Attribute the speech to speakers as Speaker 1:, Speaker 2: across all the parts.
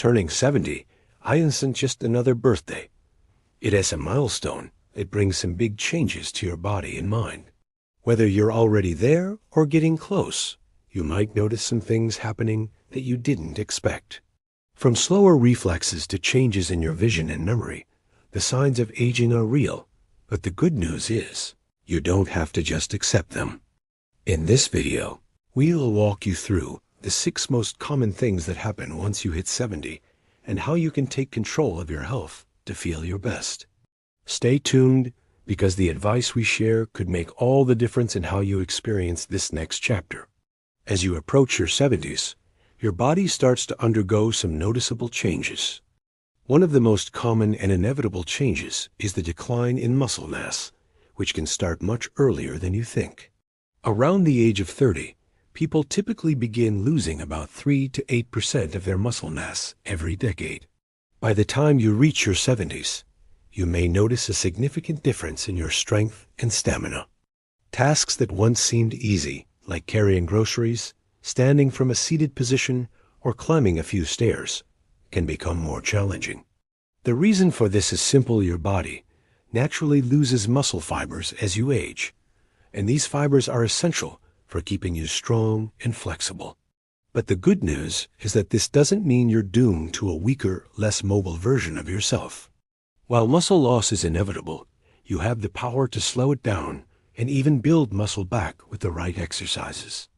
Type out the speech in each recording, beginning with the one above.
Speaker 1: Turning 70 isn't just another birthday. It is a milestone. It brings some big changes to your body and mind. Whether you're already there or getting close, you might notice some things happening that you didn't expect. From slower reflexes to changes in your vision and memory, the signs of aging are real, but the good news is you don't have to just accept them. In this video, we'll walk you through the 6 most common things that happen once you hit 70 and how you can take control of your health to feel your best. Stay tuned, because the advice we share could make all the difference in how you experience this next chapter. As you approach your 70s, your body starts to undergo some noticeable changes. One of the most common and inevitable changes is the decline in muscle mass, which can start much earlier than you think. Around the age of 30, people typically begin losing about 3 to 8% of their muscle mass every decade. By the time you reach your 70s, you may notice a significant difference in your strength and stamina. Tasks that once seemed easy, like carrying groceries, standing from a seated position, or climbing a few stairs, can become more challenging. The reason for this is simple. Your body naturally loses muscle fibers as you age, and these fibers are essential for keeping you strong and flexible. But the good news is that this doesn't mean you're doomed to a weaker, less mobile version of yourself. While muscle loss is inevitable, you have the power to slow it down and even build muscle back with the right exercises.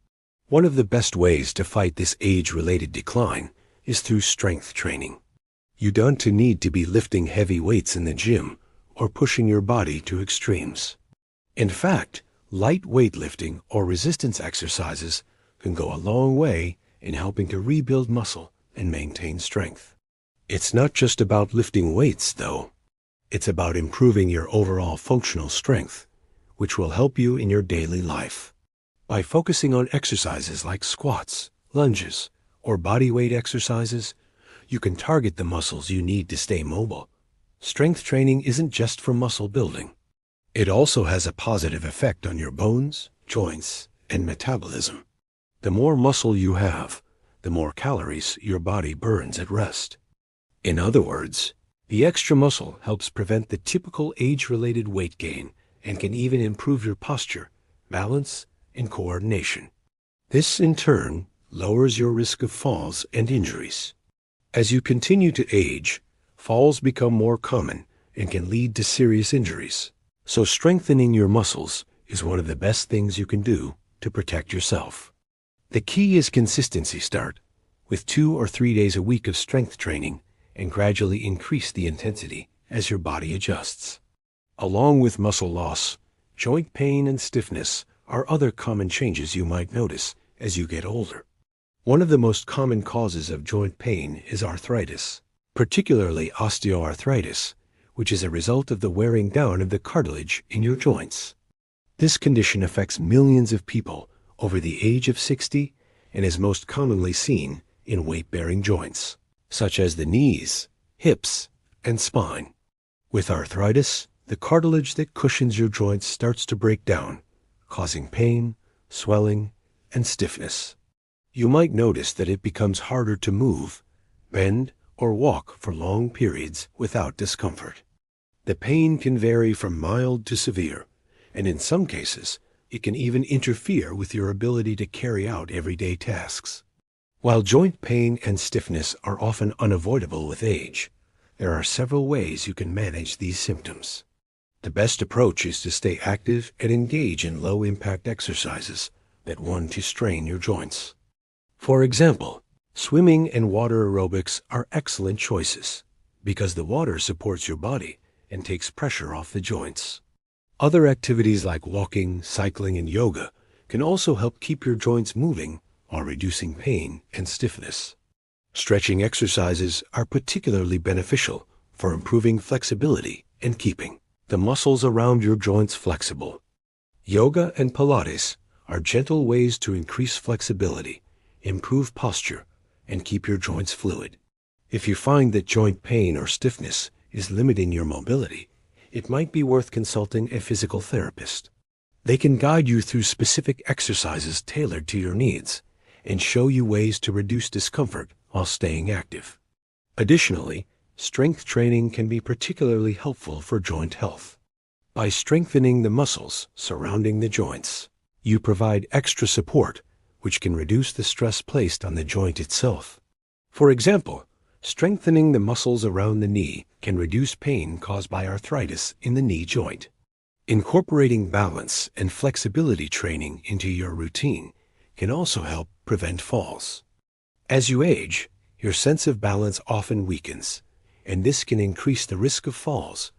Speaker 1: One of the best ways to fight this age-related decline is through strength training. You don't need to be lifting heavy weights in the gym or pushing your body to extremes. In fact, light weightlifting or resistance exercises can go a long way in helping to rebuild muscle and maintain strength. It's not just about lifting weights, though. It's about improving your overall functional strength, which will help you in your daily life. By focusing on exercises like squats, lunges, or body weight exercises, you can target the muscles you need to stay mobile. Strength training isn't just for muscle building. It also has a positive effect on your bones, joints, and metabolism. The more muscle you have, the more calories your body burns at rest. In other words, the extra muscle helps prevent the typical age-related weight gain and can even improve your posture, balance, and coordination. This, in turn, lowers your risk of falls and injuries. As you continue to age, falls become more common and can lead to serious injuries. So strengthening your muscles is one of the best things you can do to protect yourself. The key is consistency. Start with 2 or 3 days a week of strength training and gradually increase the intensity as your body adjusts. Along with muscle loss, joint pain and stiffness are other common changes you might notice as you get older. One of the most common causes of joint pain is arthritis, particularly osteoarthritis, which is a result of the wearing down of the cartilage in your joints. This condition affects millions of people over the age of 60 and is most commonly seen in weight-bearing joints, such as the knees, hips, and spine. With arthritis, the cartilage that cushions your joints starts to break down, causing pain, swelling, and stiffness. You might notice that it becomes harder to move, bend, or walk for long periods without discomfort. The pain can vary from mild to severe, and in some cases, it can even interfere with your ability to carry out everyday tasks. While joint pain and stiffness are often unavoidable with age, there are several ways you can manage these symptoms. The best approach is to stay active and engage in low-impact exercises that want to strain your joints. For example, swimming and water aerobics are excellent choices because the water supports your body and takes pressure off the joints. Other activities like walking, cycling, and yoga can also help keep your joints moving while reducing pain and stiffness. Stretching exercises are particularly beneficial for improving flexibility and keeping the muscles around your joints flexible. Yoga and Pilates are gentle ways to increase flexibility, improve posture, and keep your joints fluid. If you find that joint pain or stiffness is limiting your mobility, it might be worth consulting a physical therapist. They can guide you through specific exercises tailored to your needs and show you ways to reduce discomfort while staying active. Additionally, strength training can be particularly helpful for joint health. By strengthening the muscles surrounding the joints, you provide extra support, which can reduce the stress placed on the joint itself. For example, strengthening the muscles around the knee can reduce pain caused by arthritis in the knee joint. Incorporating balance and flexibility training into your routine can also help prevent falls. As you age, your sense of balance often weakens, and this can increase the risk of falls,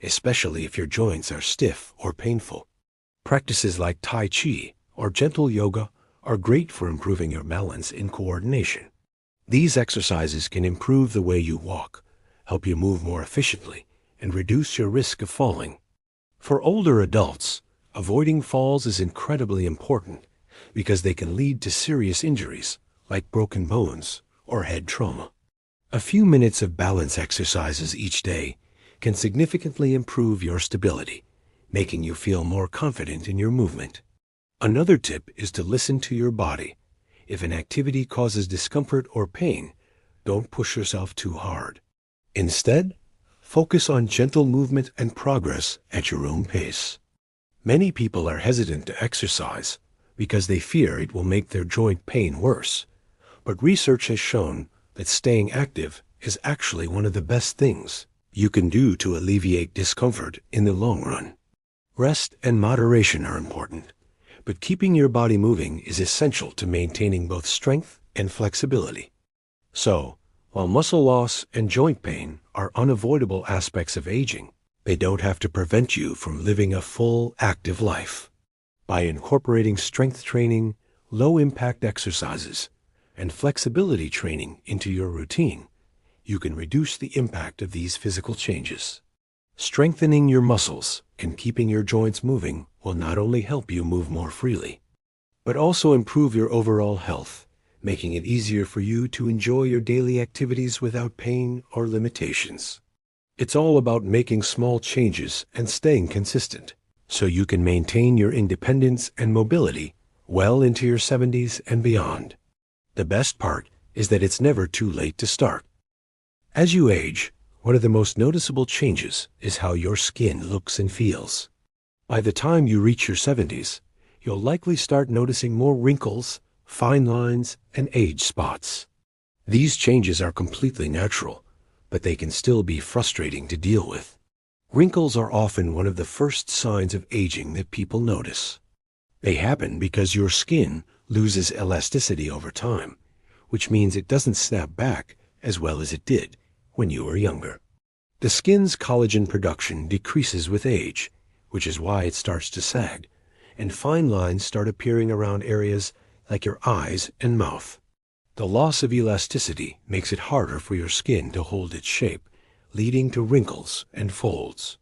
Speaker 1: especially if your joints are stiff or painful. Practices like Tai Chi or gentle yoga are great for improving your balance and coordination. These exercises can improve the way you walk, help you move more efficiently, and reduce your risk of falling. For older adults, avoiding falls is incredibly important because they can lead to serious injuries like broken bones or head trauma. A few minutes of balance exercises each day can significantly improve your stability, making you feel more confident in your movement. Another tip is to listen to your body. If an activity causes discomfort or pain, don't push yourself too hard. Instead, focus on gentle movement and progress at your own pace. Many people are hesitant to exercise because they fear it will make their joint pain worse. But research has shown that staying active is actually one of the best things you can do to alleviate discomfort in the long run. Rest and moderation are important, but keeping your body moving is essential to maintaining both strength and flexibility. So, while muscle loss and joint pain are unavoidable aspects of aging, they don't have to prevent you from living a full, active life. By incorporating strength training, low-impact exercises, and flexibility training into your routine, you can reduce the impact of these physical changes. Strengthening your muscles and keeping your joints moving will not only help you move more freely, but also improve your overall health, making it easier for you to enjoy your daily activities without pain or limitations. It's all about making small changes and staying consistent, so you can maintain your independence and mobility well into your 70s and beyond. The best part is that it's never too late to start. As you age, one of the most noticeable changes is how your skin looks and feels. By the time you reach your 70s, you'll likely start noticing more wrinkles, fine lines, and age spots. These changes are completely natural, but they can still be frustrating to deal with. Wrinkles are often one of the first signs of aging that people notice. They happen because your skin loses elasticity over time, which means it doesn't snap back as well as it did when you were younger. The skin's collagen production decreases with age, which is why it starts to sag, and fine lines start appearing around areas like your eyes and mouth. The loss of elasticity makes it harder for your skin to hold its shape, leading to wrinkles and folds.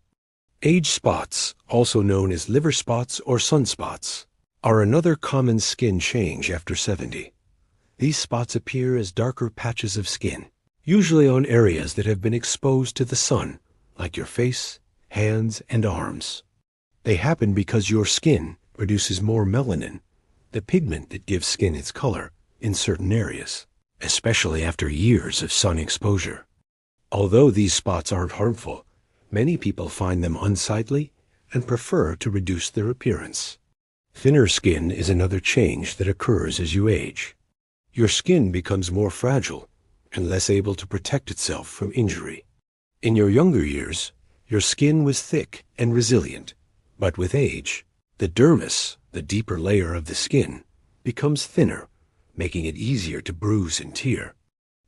Speaker 1: Age spots, also known as liver spots or sunspots, are another common skin change after 70. These spots appear as darker patches of skin, usually on areas that have been exposed to the sun, like your face, hands, and arms. They happen because your skin produces more melanin, the pigment that gives skin its color, in certain areas, especially after years of sun exposure. Although these spots aren't harmful, many people find them unsightly and prefer to reduce their appearance. Thinner skin is another change that occurs as you age. Your skin becomes more fragile and less able to protect itself from injury. In your younger years, your skin was thick and resilient, but with age, the dermis, the deeper layer of the skin, becomes thinner, making it easier to bruise and tear.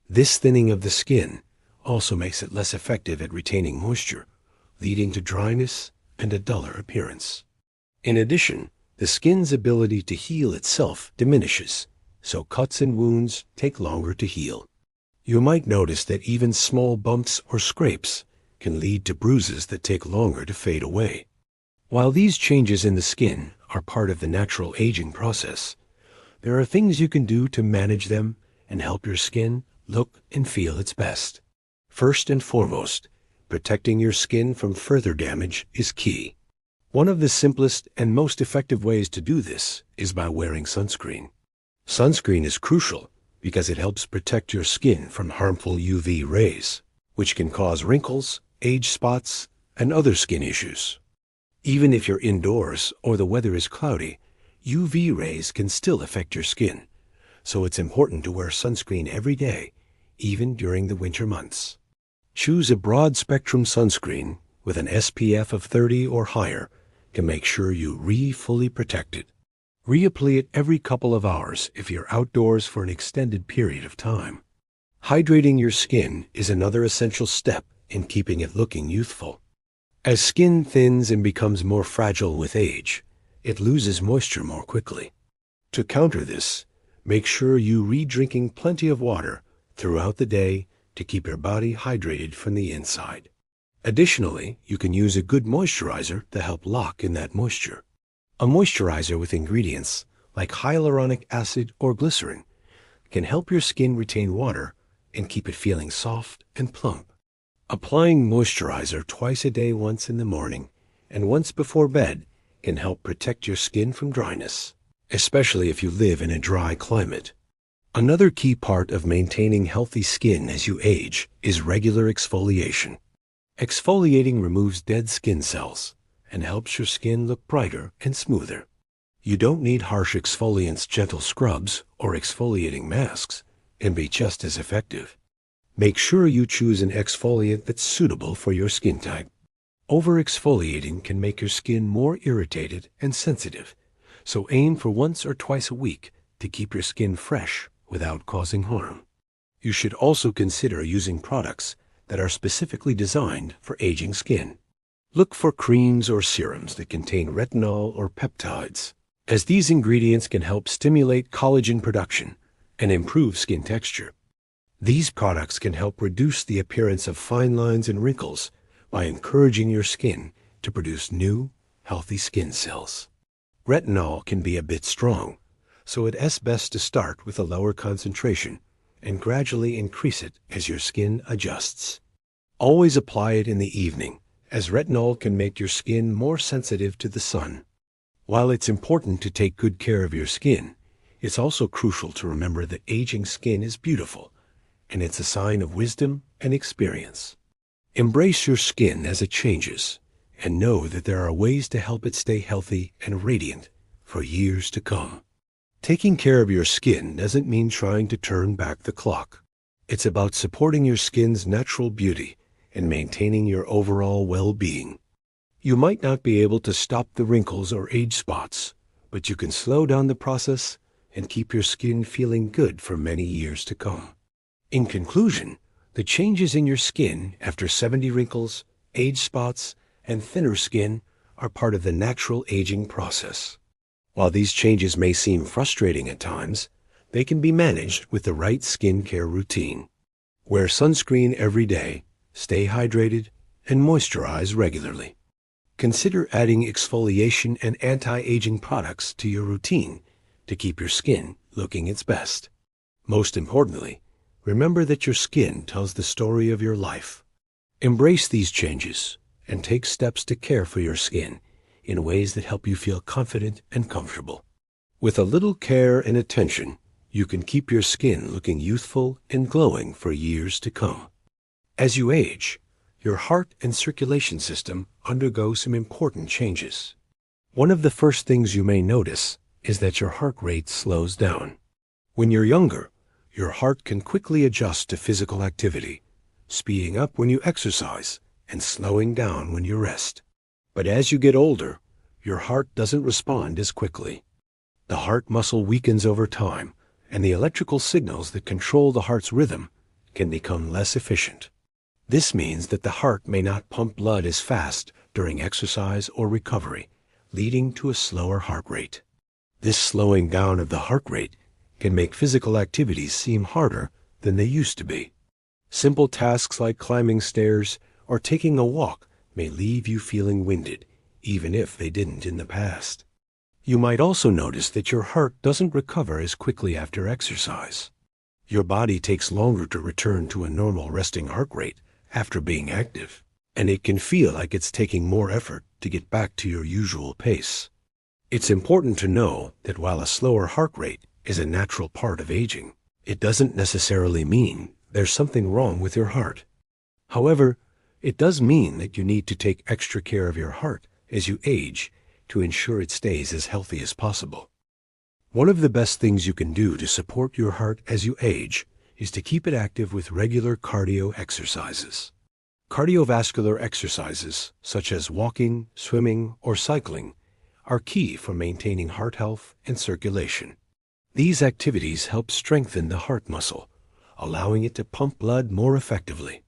Speaker 1: This thinning of the skin also makes it less effective at retaining moisture, leading to dryness and a duller appearance. In addition, the skin's ability to heal itself diminishes, so cuts and wounds take longer to heal. You might notice that even small bumps or scrapes can lead to bruises that take longer to fade away. While these changes in the skin are part of the natural aging process, there are things you can do to manage them and help your skin look and feel its best. First and foremost, protecting your skin from further damage is key. One of the simplest and most effective ways to do this is by wearing sunscreen. Sunscreen is crucial because it helps protect your skin from harmful UV rays, which can cause wrinkles, age spots, and other skin issues. Even if you're indoors or the weather is cloudy, UV rays can still affect your skin, so it's important to wear sunscreen every day, even during the winter months. Choose a broad-spectrum sunscreen with an SPF of 30 or higher to make sure you're fully protected. Reapply it every couple of hours if you're outdoors for an extended period of time. Hydrating your skin is another essential step in keeping it looking youthful. As skin thins and becomes more fragile with age, it loses moisture more quickly. To counter this, make sure you re-drinking plenty of water throughout the day to keep your body hydrated from the inside. Additionally, you can use a good moisturizer to help lock in that moisture. A moisturizer with ingredients like hyaluronic acid or glycerin can help your skin retain water and keep it feeling soft and plump. Applying moisturizer twice a day, once in the morning and once before bed, can help protect your skin from dryness, especially if you live in a dry climate. Another key part of maintaining healthy skin as you age is regular exfoliation. Exfoliating removes dead skin cells and helps your skin look brighter and smoother. You don't need harsh exfoliants. Gentle scrubs or exfoliating masks can be just as effective. Make sure you choose an exfoliant that's suitable for your skin type. Over-exfoliating can make your skin more irritated and sensitive, so aim for once or twice a week to keep your skin fresh without causing harm. You should also consider using products that are specifically designed for aging skin. Look for creams or serums that contain retinol or peptides, as these ingredients can help stimulate collagen production and improve skin texture. These products can help reduce the appearance of fine lines and wrinkles by encouraging your skin to produce new, healthy skin cells. Retinol can be a bit strong, so it's best to start with a lower concentration and gradually increase it as your skin adjusts. Always apply it in the evening, as retinol can make your skin more sensitive to the sun. While it's important to take good care of your skin, it's also crucial to remember that aging skin is beautiful, and it's a sign of wisdom and experience. Embrace your skin as it changes, and know that there are ways to help it stay healthy and radiant for years to come. Taking care of your skin doesn't mean trying to turn back the clock. It's about supporting your skin's natural beauty and maintaining your overall well-being. You might not be able to stop the wrinkles or age spots, but you can slow down the process and keep your skin feeling good for many years to come. In conclusion, the changes in your skin after 70 wrinkles, age spots, and thinner skin are part of the natural aging process. While these changes may seem frustrating at times, they can be managed with the right skincare routine. Wear sunscreen every day, stay hydrated, and moisturize regularly. Consider adding exfoliation and anti-aging products to your routine to keep your skin looking its best. Most importantly, remember that your skin tells the story of your life. Embrace these changes and take steps to care for your skin in ways that help you feel confident and comfortable. With a little care and attention, you can keep your skin looking youthful and glowing for years to come. As you age, your heart and circulation system undergo some important changes. One of the first things you may notice is that your heart rate slows down. When you're younger, your heart can quickly adjust to physical activity, speeding up when you exercise and slowing down when you rest. But as you get older, your heart doesn't respond as quickly. The heart muscle weakens over time, and the electrical signals that control the heart's rhythm can become less efficient. This means that the heart may not pump blood as fast during exercise or recovery, leading to a slower heart rate. This slowing down of the heart rate can make physical activities seem harder than they used to be. Simple tasks like climbing stairs or taking a walk may leave you feeling winded, even if they didn't in the past. You might also notice that your heart doesn't recover as quickly after exercise. Your body takes longer to return to a normal resting heart rate after being active, and it can feel like it's taking more effort to get back to your usual pace. It's important to know that while a slower heart rate is a natural part of aging, It doesn't necessarily mean there's something wrong with your heart. However, it does mean that you need to take extra care of your heart as you age to ensure it stays as healthy as possible. One of the best things you can do to support your heart as you age is to keep it active with regular cardio exercises. Cardiovascular exercises, such as walking, swimming, or cycling, are key for maintaining heart health and circulation. These activities help strengthen the heart muscle, allowing it to pump blood more effectively.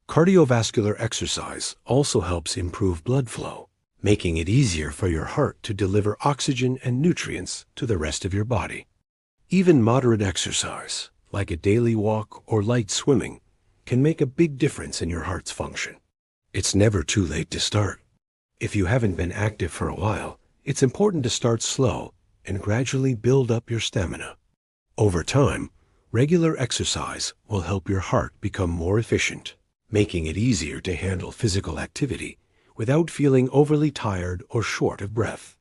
Speaker 1: Cardiovascular exercise also helps improve blood flow, making it easier for your heart to deliver oxygen and nutrients to the rest of your body. Even moderate exercise, like a daily walk or light swimming, can make a big difference in your heart's function. It's never too late to start. If you haven't been active for a while, it's important to start slow and gradually build up your stamina. Over time, regular exercise will help your heart become more efficient, making it easier to handle physical activity without feeling overly tired or short of breath.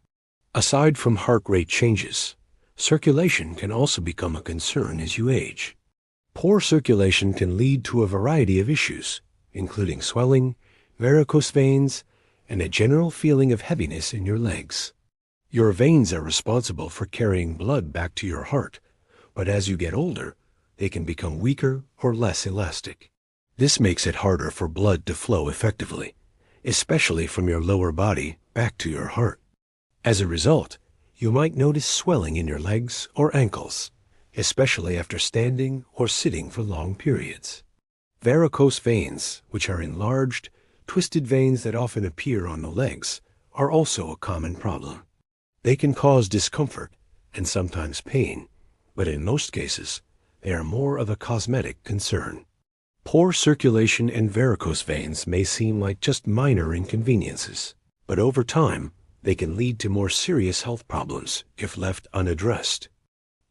Speaker 1: Aside from heart rate changes, circulation can also become a concern as you age. Poor circulation can lead to a variety of issues, including swelling, varicose veins, and a general feeling of heaviness in your legs. Your veins are responsible for carrying blood back to your heart, but as you get older, they can become weaker or less elastic. This makes it harder for blood to flow effectively, especially from your lower body back to your heart. As a result, you might notice swelling in your legs or ankles, especially after standing or sitting for long periods. Varicose veins, which are enlarged, twisted veins that often appear on the legs, are also a common problem. They can cause discomfort and sometimes pain, but in most cases, they are more of a cosmetic concern. Poor circulation and varicose veins may seem like just minor inconveniences, but over time, they can lead to more serious health problems if left unaddressed.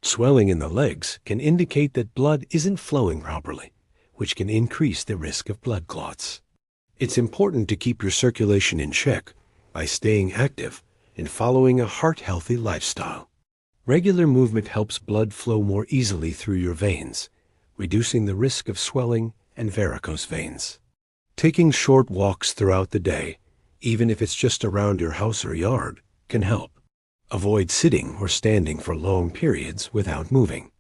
Speaker 1: Swelling in the legs can indicate that blood isn't flowing properly, which can increase the risk of blood clots. It's important to keep your circulation in check by staying active and following a heart-healthy lifestyle. Regular movement helps blood flow more easily through your veins, reducing the risk of swelling and varicose veins. Taking short walks throughout the day, even if it's just around your house or yard, can help. Avoid sitting or standing for long periods without moving.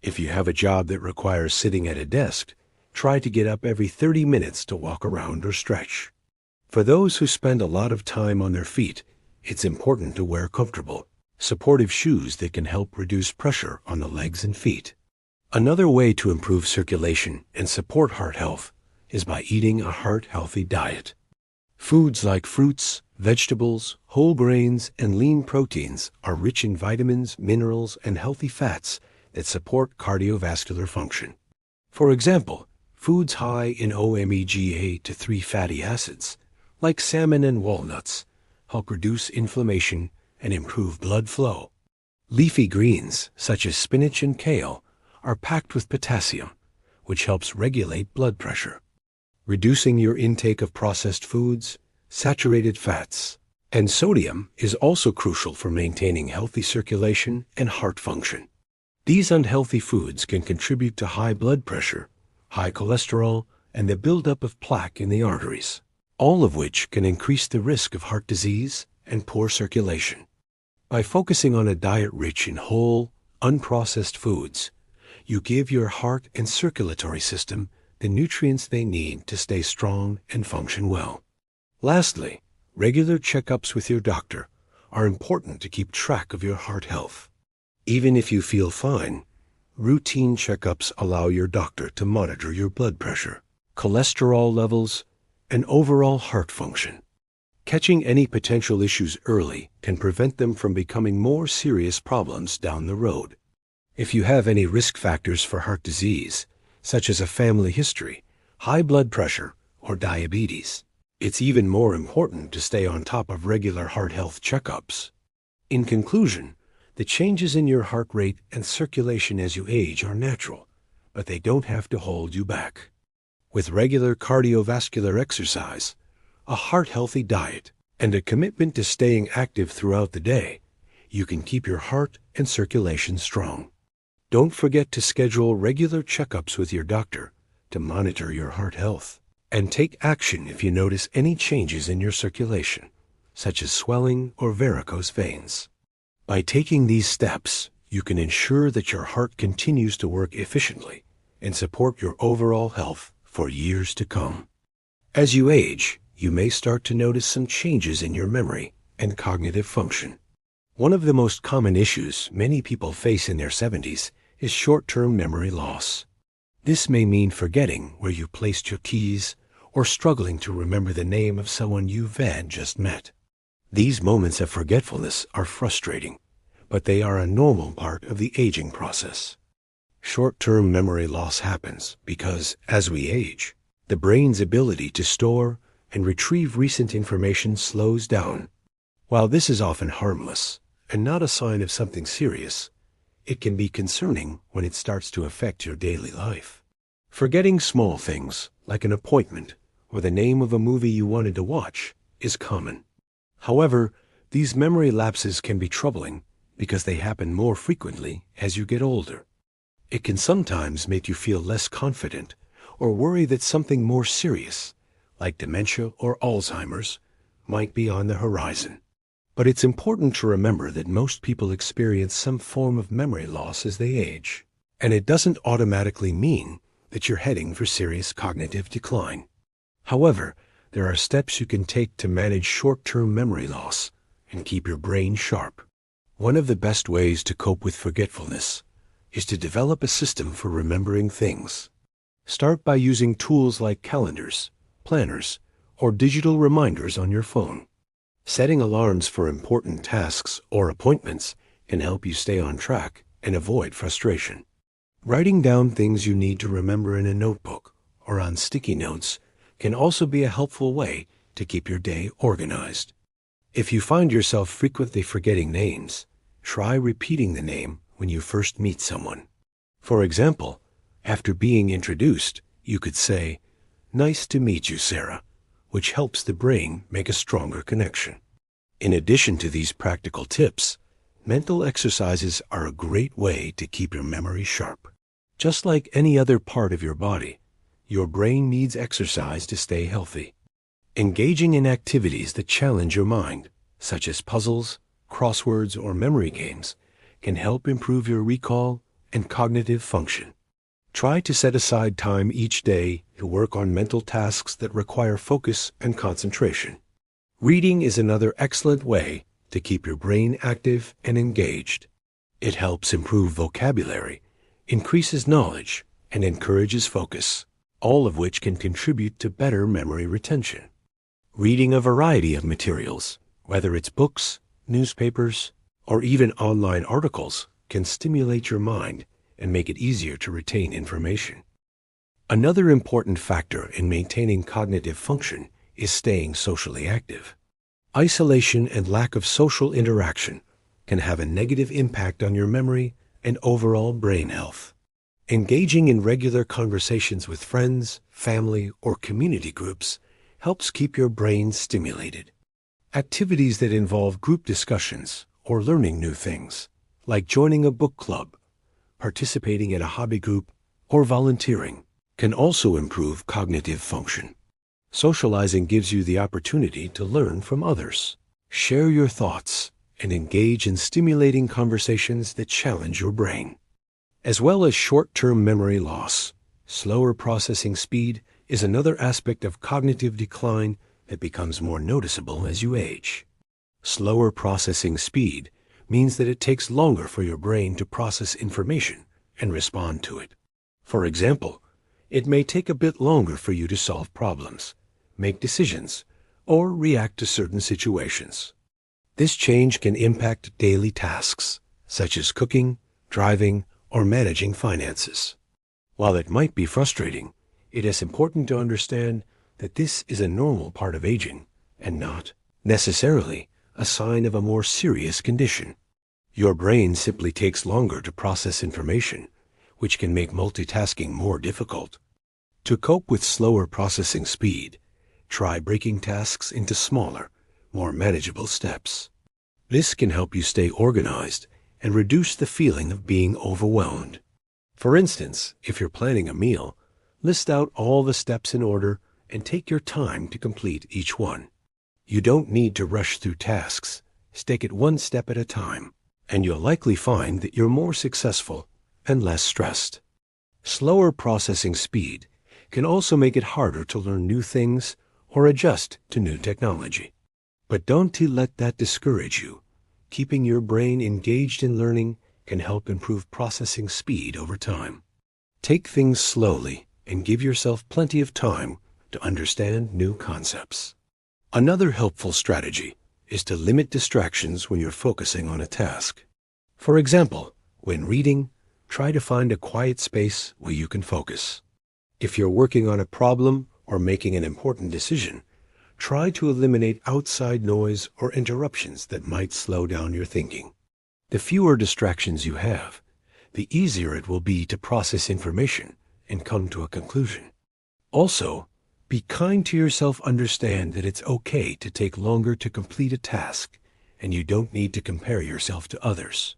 Speaker 1: If you have a job that requires sitting at a desk, try to get up every 30 minutes to walk around or stretch. For those who spend a lot of time on their feet, it's important to wear comfortable, supportive shoes that can help reduce pressure on the legs and feet. Another way to improve circulation and support heart health is by eating a heart-healthy diet. Foods like fruits, vegetables, whole grains, and lean proteins are rich in vitamins, minerals, and healthy fats that support cardiovascular function. For example, foods high in omega-3 fatty acids, like salmon and walnuts, help reduce inflammation and improve blood flow. Leafy greens, such as spinach and kale, are packed with potassium, which helps regulate blood pressure. Reducing your intake of processed foods, saturated fats, and sodium is also crucial for maintaining healthy circulation and heart function. These unhealthy foods can contribute to high blood pressure, high cholesterol, and the buildup of plaque in the arteries, all of which can increase the risk of heart disease and poor circulation. By focusing on a diet rich in whole, unprocessed foods, you give your heart and circulatory system the nutrients they need to stay strong and function well. Lastly, regular checkups with your doctor are important to keep track of your heart health. Even if you feel fine, routine checkups allow your doctor to monitor your blood pressure, cholesterol levels, and overall heart function. Catching any potential issues early can prevent them from becoming more serious problems down the road. If you have any risk factors for heart disease, such as a family history, high blood pressure, or diabetes, it's even more important to stay on top of regular heart health checkups. In conclusion, the changes in your heart rate and circulation as you age are natural, but they don't have to hold you back. With regular cardiovascular exercise, a heart-healthy diet, and a commitment to staying active throughout the day, you can keep your heart and circulation strong. Don't forget to schedule regular checkups with your doctor to monitor your heart health, and take action if you notice any changes in your circulation, such as swelling or varicose veins. By taking these steps, you can ensure that your heart continues to work efficiently and support your overall health for years to come. As you age, you may start to notice some changes in your memory and cognitive function. One of the most common issues many people face in their 70s is short-term memory loss. This may mean forgetting where you placed your keys or struggling to remember the name of someone you've just met. These moments of forgetfulness are frustrating, but they are a normal part of the aging process. Short-term memory loss happens because, as we age, the brain's ability to store and retrieve recent information slows down. While this is often harmless and not a sign of something serious, it can be concerning when it starts to affect your daily life. Forgetting small things, like an appointment or the name of a movie you wanted to watch, is common. However, these memory lapses can be troubling because they happen more frequently as you get older. It can sometimes make you feel less confident or worry that something more serious, like dementia or Alzheimer's, might be on the horizon. But it's important to remember that most people experience some form of memory loss as they age, and it doesn't automatically mean that you're heading for serious cognitive decline. However, there are steps you can take to manage short-term memory loss and keep your brain sharp. One of the best ways to cope with forgetfulness is to develop a system for remembering things. Start by using tools like calendars, planners, or digital reminders on your phone. Setting alarms for important tasks or appointments can help you stay on track and avoid frustration. Writing down things you need to remember in a notebook or on sticky notes can also be a helpful way to keep your day organized. If you find yourself frequently forgetting names, try repeating the name when you first meet someone. For example, after being introduced, you could say, "Nice to meet you, Sarah," which helps the brain make a stronger connection. In addition to these practical tips, mental exercises are a great way to keep your memory sharp. Just like any other part of your body, your brain needs exercise to stay healthy. Engaging in activities that challenge your mind, such as puzzles, crosswords, or memory games, can help improve your recall and cognitive function. Try to set aside time each day to work on mental tasks that require focus and concentration. Reading is another excellent way to keep your brain active and engaged. It helps improve vocabulary, increases knowledge, and encourages focus, all of which can contribute to better memory retention. Reading a variety of materials, whether it's books, newspapers, or even online articles, can stimulate your mind and make it easier to retain information. Another important factor in maintaining cognitive function is staying socially active. Isolation and lack of social interaction can have a negative impact on your memory and overall brain health. Engaging in regular conversations with friends, family, or community groups helps keep your brain stimulated. Activities that involve group discussions or learning new things, like joining a book club, participating in a hobby group, or volunteering, can also improve cognitive function. Socializing gives you the opportunity to learn from others, share your thoughts, and engage in stimulating conversations that challenge your brain. As well as short-term memory loss, slower processing speed is another aspect of cognitive decline that becomes more noticeable as you age. Slower processing speed means that it takes longer for your brain to process information and respond to it. For example, it may take a bit longer for you to solve problems, make decisions, or react to certain situations. This change can impact daily tasks, such as cooking, driving, or managing finances. While it might be frustrating, it is important to understand that this is a normal part of aging and not necessarily a sign of a more serious condition. Your brain simply takes longer to process information, which can make multitasking more difficult. To cope with slower processing speed, try breaking tasks into smaller, more manageable steps. This can help you stay organized and reduce the feeling of being overwhelmed. For instance, if you're planning a meal, list out all the steps in order and take your time to complete each one. You don't need to rush through tasks. Take it one step at a time, and you'll likely find that you're more successful and less stressed. Slower processing speed can also make it harder to learn new things or adjust to new technology. But don't let that discourage you. Keeping your brain engaged in learning can help improve processing speed over time. Take things slowly and give yourself plenty of time to understand new concepts. Another helpful strategy is to limit distractions when you're focusing on a task. For example, when reading, try to find a quiet space where you can focus. If you're working on a problem or making an important decision, try to eliminate outside noise or interruptions that might slow down your thinking. The fewer distractions you have, the easier it will be to process information and come to a conclusion. Also, be kind to yourself. Understand that it's okay to take longer to complete a task, and you don't need to compare yourself to others.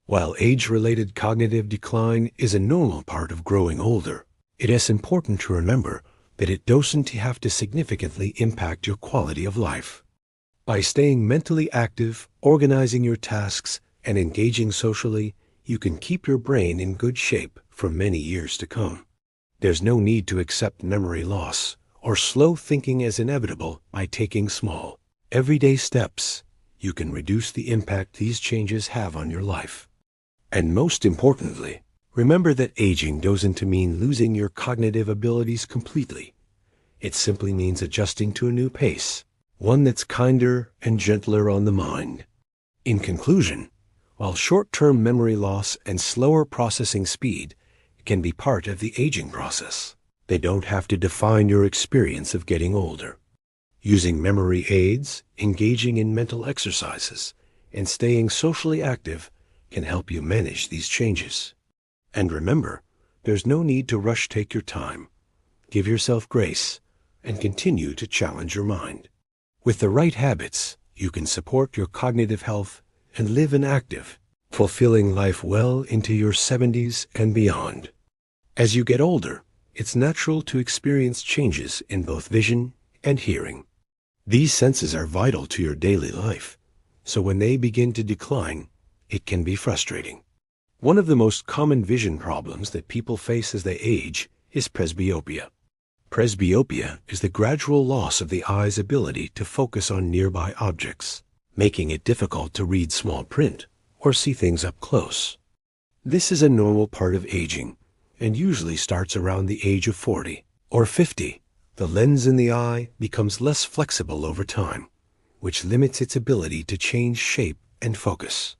Speaker 1: While age-related cognitive decline is a normal part of growing older, it is important to remember that it doesn't have to significantly impact your quality of life. By staying mentally active, organizing your tasks, and engaging socially, you can keep your brain in good shape for many years to come. There's no need to accept memory loss or slow thinking as inevitable. By taking small, everyday steps, you can reduce the impact these changes have on your life. And most importantly, remember that aging doesn't mean losing your cognitive abilities completely. It simply means adjusting to a new pace, one that's kinder and gentler on the mind. In conclusion, while short-term memory loss and slower processing speed can be part of the aging process, they don't have to define your experience of getting older. Using memory aids, engaging in mental exercises, and staying socially active can help you manage these changes. And remember, there's no need to rush. Take your time. Give yourself grace and continue to challenge your mind. With the right habits, you can support your cognitive health and live an active, fulfilling life well into your 70s and beyond. As you get older, it's natural to experience changes in both vision and hearing. These senses are vital to your daily life, so when they begin to decline, it can be frustrating. One of the most common vision problems that people face as they age is presbyopia. Presbyopia is the gradual loss of the eye's ability to focus on nearby objects, making it difficult to read small print or see things up close. This is a normal part of aging and usually starts around the age of 40 or 50. The lens in the eye becomes less flexible over time, which limits its ability to change shape and focus.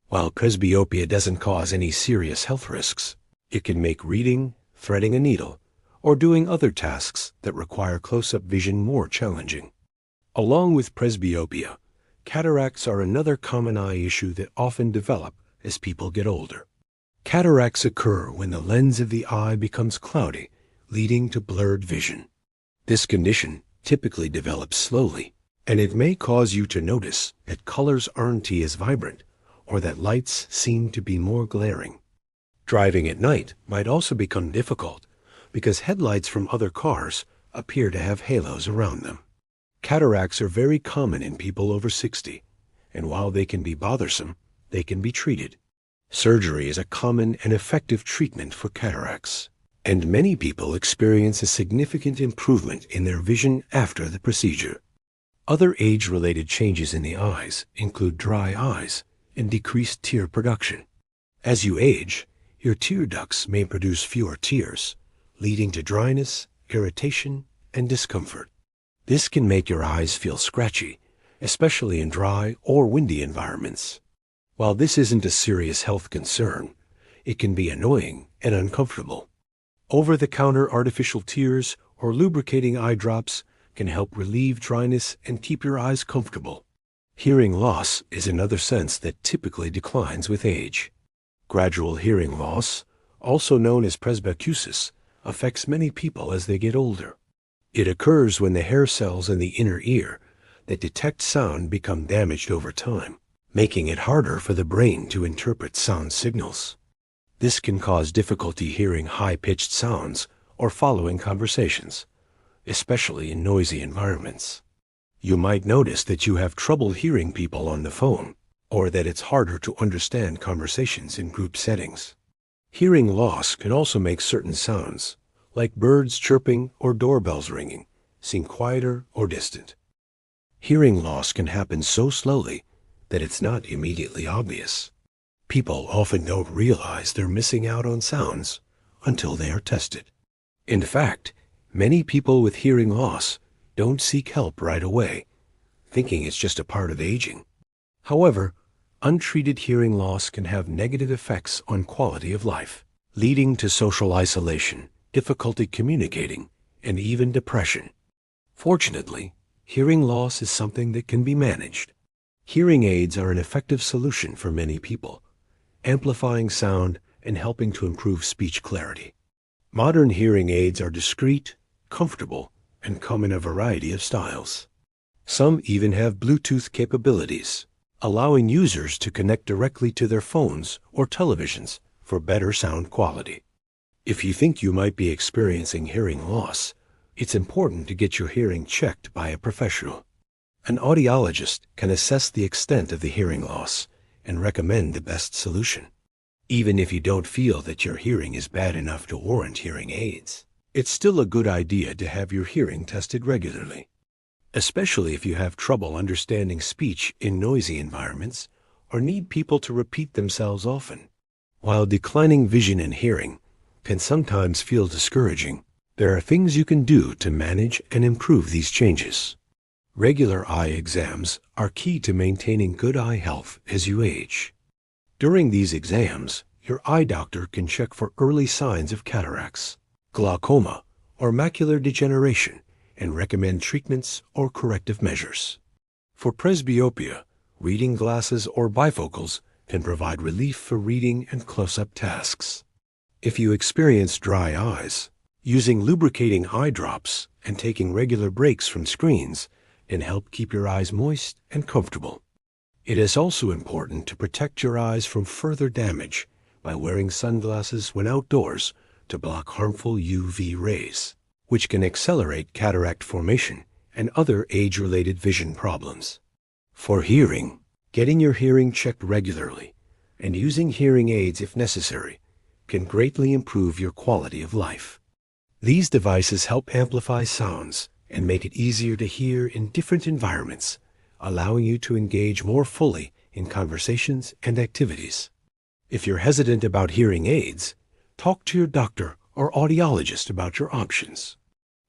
Speaker 1: While presbyopia doesn't cause any serious health risks, it can make reading, threading a needle, or doing other tasks that require close-up vision more challenging. Along with presbyopia, cataracts are another common eye issue that often develop as people get older. Cataracts occur when the lens of the eye becomes cloudy, leading to blurred vision. This condition typically develops slowly, and it may cause you to notice that colors aren't as vibrant or that lights seem to be more glaring. Driving at night might also become difficult because headlights from other cars appear to have halos around them. Cataracts are very common in people over 60, and while they can be bothersome, they can be treated. Surgery is a common and effective treatment for cataracts, and many people experience a significant improvement in their vision after the procedure. Other age-related changes in the eyes include dry eyes and decreased tear production. As you age, your tear ducts may produce fewer tears, leading to dryness, irritation, and discomfort. This can make your eyes feel scratchy, especially in dry or windy environments. While this isn't a serious health concern, it can be annoying and uncomfortable. Over-the-counter artificial tears or lubricating eye drops can help relieve dryness and keep your eyes comfortable. Hearing loss is another sense that typically declines with age. Gradual hearing loss, also known as presbycusis, affects many people as they get older. It occurs when the hair cells in the inner ear that detect sound become damaged over time, making it harder for the brain to interpret sound signals. This can cause difficulty hearing high-pitched sounds or following conversations, especially in noisy environments. You might notice that you have trouble hearing people on the phone, or that it's harder to understand conversations in group settings. Hearing loss can also make certain sounds, like birds chirping or doorbells ringing, seem quieter or distant. Hearing loss can happen so slowly that it's not immediately obvious. People often don't realize they're missing out on sounds until they are tested. In fact, many people with hearing loss don't seek help right away, thinking it's just a part of aging. However, untreated hearing loss can have negative effects on quality of life, leading to social isolation, difficulty communicating, and even depression. Fortunately, hearing loss is something that can be managed. Hearing aids are an effective solution for many people, amplifying sound and helping to improve speech clarity. Modern hearing aids are discreet, comfortable, and come in a variety of styles. Some even have Bluetooth capabilities, allowing users to connect directly to their phones or televisions for better sound quality. If you think you might be experiencing hearing loss, it's important to get your hearing checked by a professional. An audiologist can assess the extent of the hearing loss and recommend the best solution. Even if you don't feel that your hearing is bad enough to warrant hearing aids, it's still a good idea to have your hearing tested regularly, especially if you have trouble understanding speech in noisy environments or need people to repeat themselves often. While declining vision and hearing can sometimes feel discouraging, there are things you can do to manage and improve these changes. Regular eye exams are key to maintaining good eye health as you age. During these exams, your eye doctor can check for early signs of cataracts, glaucoma, or macular degeneration and recommend treatments or corrective measures. For presbyopia, reading glasses or bifocals can provide relief for reading and close-up tasks. If you experience dry eyes, using lubricating eye drops and taking regular breaks from screens can help keep your eyes moist and comfortable. It is also important to protect your eyes from further damage by wearing sunglasses when outdoors to block harmful UV rays, which can accelerate cataract formation and other age-related vision problems. For hearing, getting your hearing checked regularly and using hearing aids if necessary can greatly improve your quality of life. These devices help amplify sounds and make it easier to hear in different environments, allowing you to engage more fully in conversations and activities. If you're hesitant about hearing aids, talk to your doctor or audiologist about your options.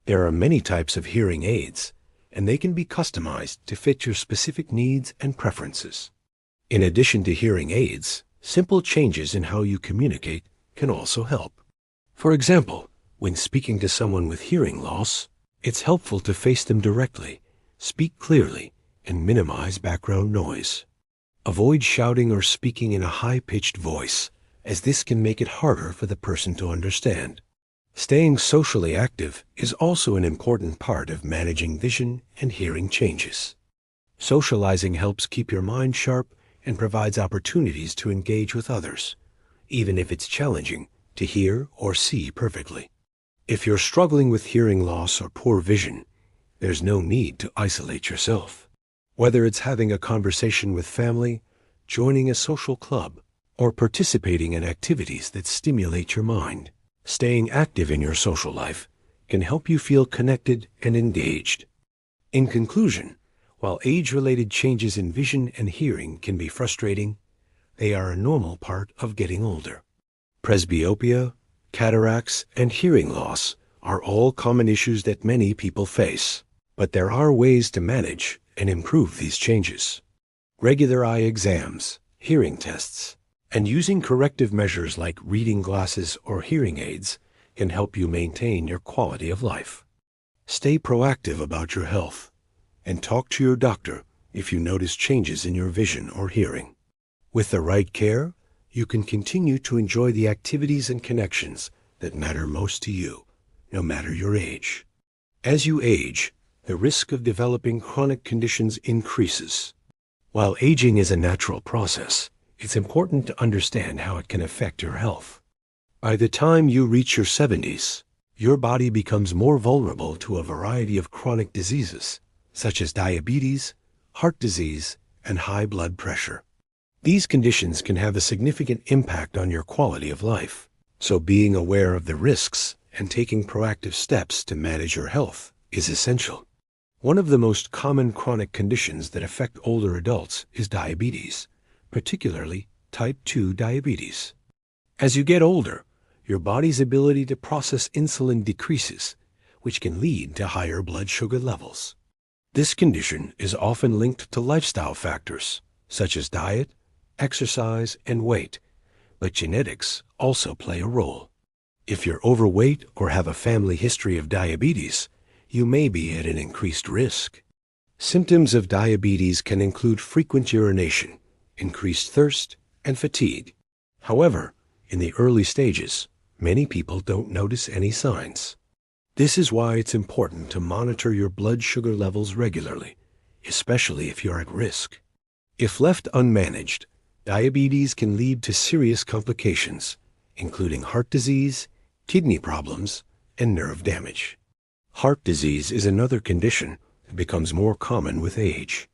Speaker 1: There are many types of hearing aids, and they can be customized to fit your specific needs and preferences. In addition to hearing aids, simple changes in how you communicate can also help. For example, when speaking to someone with hearing loss, it's helpful to face them directly, speak clearly, and minimize background noise. Avoid shouting or speaking in a high-pitched voice, as this can make it harder for the person to understand. Staying socially active is also an important part of managing vision and hearing changes. Socializing helps keep your mind sharp and provides opportunities to engage with others, even if it's challenging to hear or see perfectly. If you're struggling with hearing loss or poor vision, there's no need to isolate yourself. Whether it's having a conversation with family, joining a social club, or participating in activities that stimulate your mind, staying active in your social life can help you feel connected and engaged. In conclusion, while age-related changes in vision and hearing can be frustrating, they are a normal part of getting older. Presbyopia, cataracts, and hearing loss are all common issues that many people face, but there are ways to manage and improve these changes. Regular eye exams, hearing tests, and using corrective measures like reading glasses or hearing aids can help you maintain your quality of life. Stay proactive about your health and talk to your doctor if you notice changes in your vision or hearing. With the right care, you can continue to enjoy the activities and connections that matter most to you, no matter your age. As you age, the risk of developing chronic conditions increases. While aging is a natural process, it's important to understand how it can affect your health. By the time you reach your 70s, your body becomes more vulnerable to a variety of chronic diseases, such as diabetes, heart disease, and high blood pressure. These conditions can have a significant impact on your quality of life, so being aware of the risks and taking proactive steps to manage your health is essential. One of the most common chronic conditions that affect older adults is diabetes, particularly type 2 diabetes. As you get older, your body's ability to process insulin decreases, which can lead to higher blood sugar levels. This condition is often linked to lifestyle factors, such as diet, exercise, and weight, but genetics also play a role. If you're overweight or have a family history of diabetes, you may be at an increased risk. Symptoms of diabetes can include frequent urination, increased thirst, and fatigue. However, in the early stages, many people don't notice any signs. This is why it's important to monitor your blood sugar levels regularly, especially if you're at risk. If left unmanaged, diabetes can lead to serious complications, including heart disease, kidney problems, and nerve damage. Heart disease is another condition that becomes more common with age.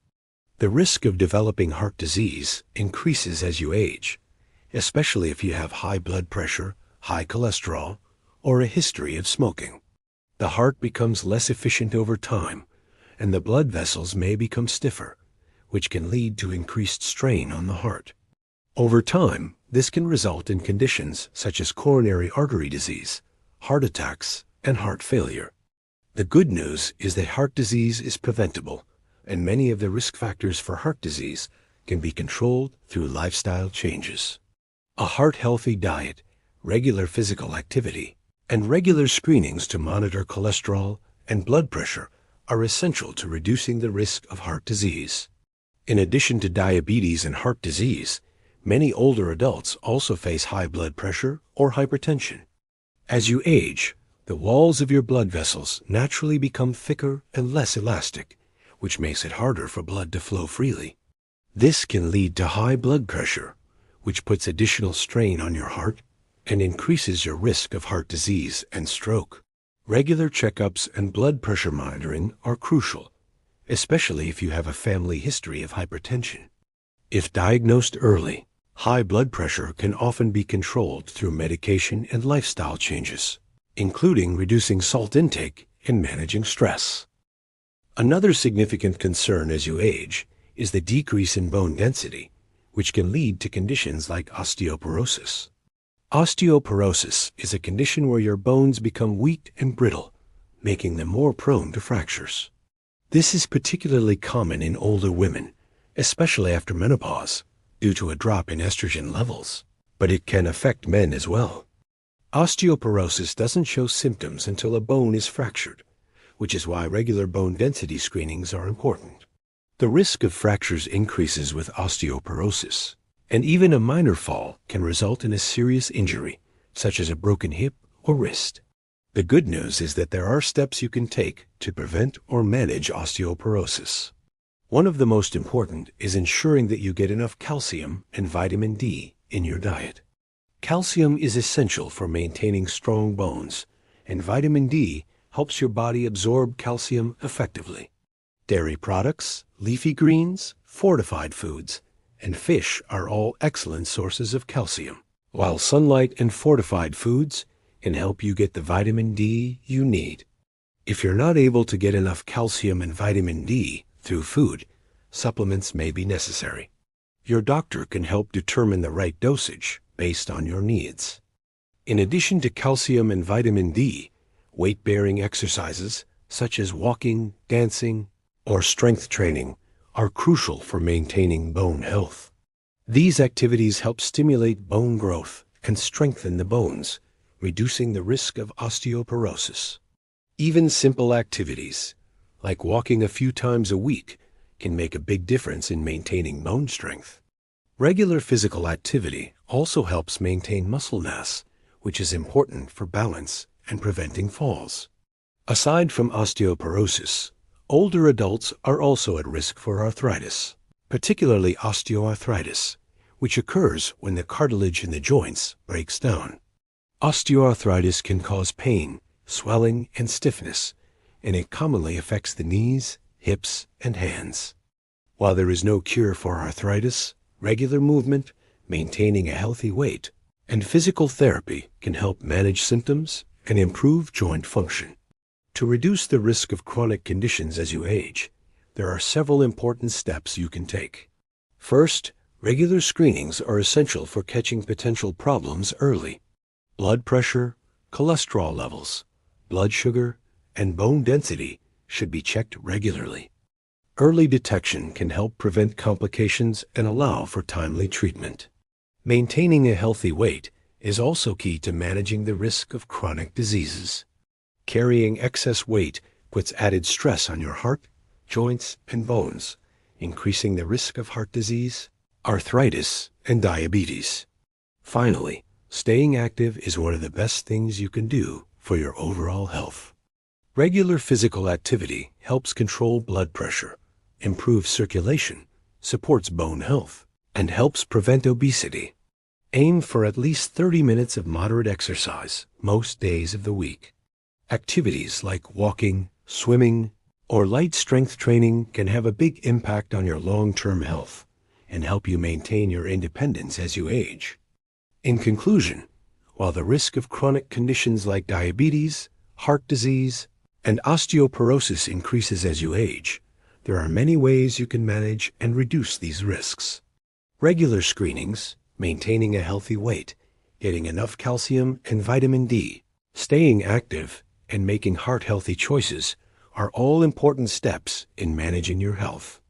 Speaker 1: The risk of developing heart disease increases as you age, especially if you have high blood pressure, high cholesterol, or a history of smoking. The heart becomes less efficient over time, and the blood vessels may become stiffer, which can lead to increased strain on the heart. Over time, this can result in conditions such as coronary artery disease, heart attacks, and heart failure. The good news is that heart disease is preventable, and many of the risk factors for heart disease can be controlled through lifestyle changes. A heart-healthy diet, regular physical activity, and regular screenings to monitor cholesterol and blood pressure are essential to reducing the risk of heart disease. In addition to diabetes and heart disease, many older adults also face high blood pressure or hypertension. As you age, the walls of your blood vessels naturally become thicker and less elastic, which makes it harder for blood to flow freely. This can lead to high blood pressure, which puts additional strain on your heart and increases your risk of heart disease and stroke. Regular checkups and blood pressure monitoring are crucial, especially if you have a family history of hypertension. If diagnosed early, high blood pressure can often be controlled through medication and lifestyle changes, including reducing salt intake and managing stress. Another significant concern as you age is the decrease in bone density, which can lead to conditions like osteoporosis. Osteoporosis is a condition where your bones become weak and brittle, making them more prone to fractures. This is particularly common in older women, especially after menopause, due to a drop in estrogen levels, but it can affect men as well. Osteoporosis doesn't show symptoms until a bone is fractured, which is why regular bone density screenings are important. The risk of fractures increases with osteoporosis, and even a minor fall can result in a serious injury, such as a broken hip or wrist. The good news is that there are steps you can take to prevent or manage osteoporosis. One of the most important is ensuring that you get enough calcium and vitamin D in your diet. Calcium is essential for maintaining strong bones, and vitamin D helps your body absorb calcium effectively. Dairy products, leafy greens, fortified foods, and fish are all excellent sources of calcium, while sunlight and fortified foods can help you get the vitamin D you need. If you're not able to get enough calcium and vitamin D through food, supplements may be necessary. Your doctor can help determine the right dosage based on your needs. In addition to calcium and vitamin D, weight-bearing exercises such as walking, dancing, or strength training are crucial for maintaining bone health. These activities help stimulate bone growth and strengthen the bones, reducing the risk of osteoporosis. Even simple activities, like walking a few times a week, can make a big difference in maintaining bone strength. Regular physical activity also helps maintain muscle mass, which is important for balance and preventing falls. Aside from osteoporosis, older adults are also at risk for arthritis. particularly osteoarthritis, which occurs when the cartilage in the joints breaks down. Osteoarthritis can cause pain, swelling, and stiffness, and it commonly affects the knees, hips, and hands. While there is no cure for arthritis, regular movement, maintaining a healthy weight, and physical therapy can help manage symptoms and improve joint function. To reduce the risk of chronic conditions as you age, there are several important steps you can take. First, regular screenings are essential for catching potential problems early. Blood pressure, cholesterol levels, blood sugar, and bone density should be checked regularly. Early detection can help prevent complications and allow for timely treatment. Maintaining a healthy weight is also key to managing the risk of chronic diseases. Carrying excess weight puts added stress on your heart, joints, and bones, increasing the risk of heart disease, arthritis, and diabetes. Finally, staying active is one of the best things you can do for your overall health. Regular physical activity helps control blood pressure, improves circulation, supports bone health, and helps prevent obesity. Aim for at least 30 minutes of moderate exercise most days of the week. Activities like walking, swimming, or light strength training can have a big impact on your long-term health and help you maintain your independence as you age. In conclusion, while the risk of chronic conditions like diabetes, heart disease, and osteoporosis increases as you age, there are many ways you can manage and reduce these risks. Regular screenings, maintaining a healthy weight, getting enough calcium and vitamin D, staying active, and making heart-healthy choices are all important steps in managing your health.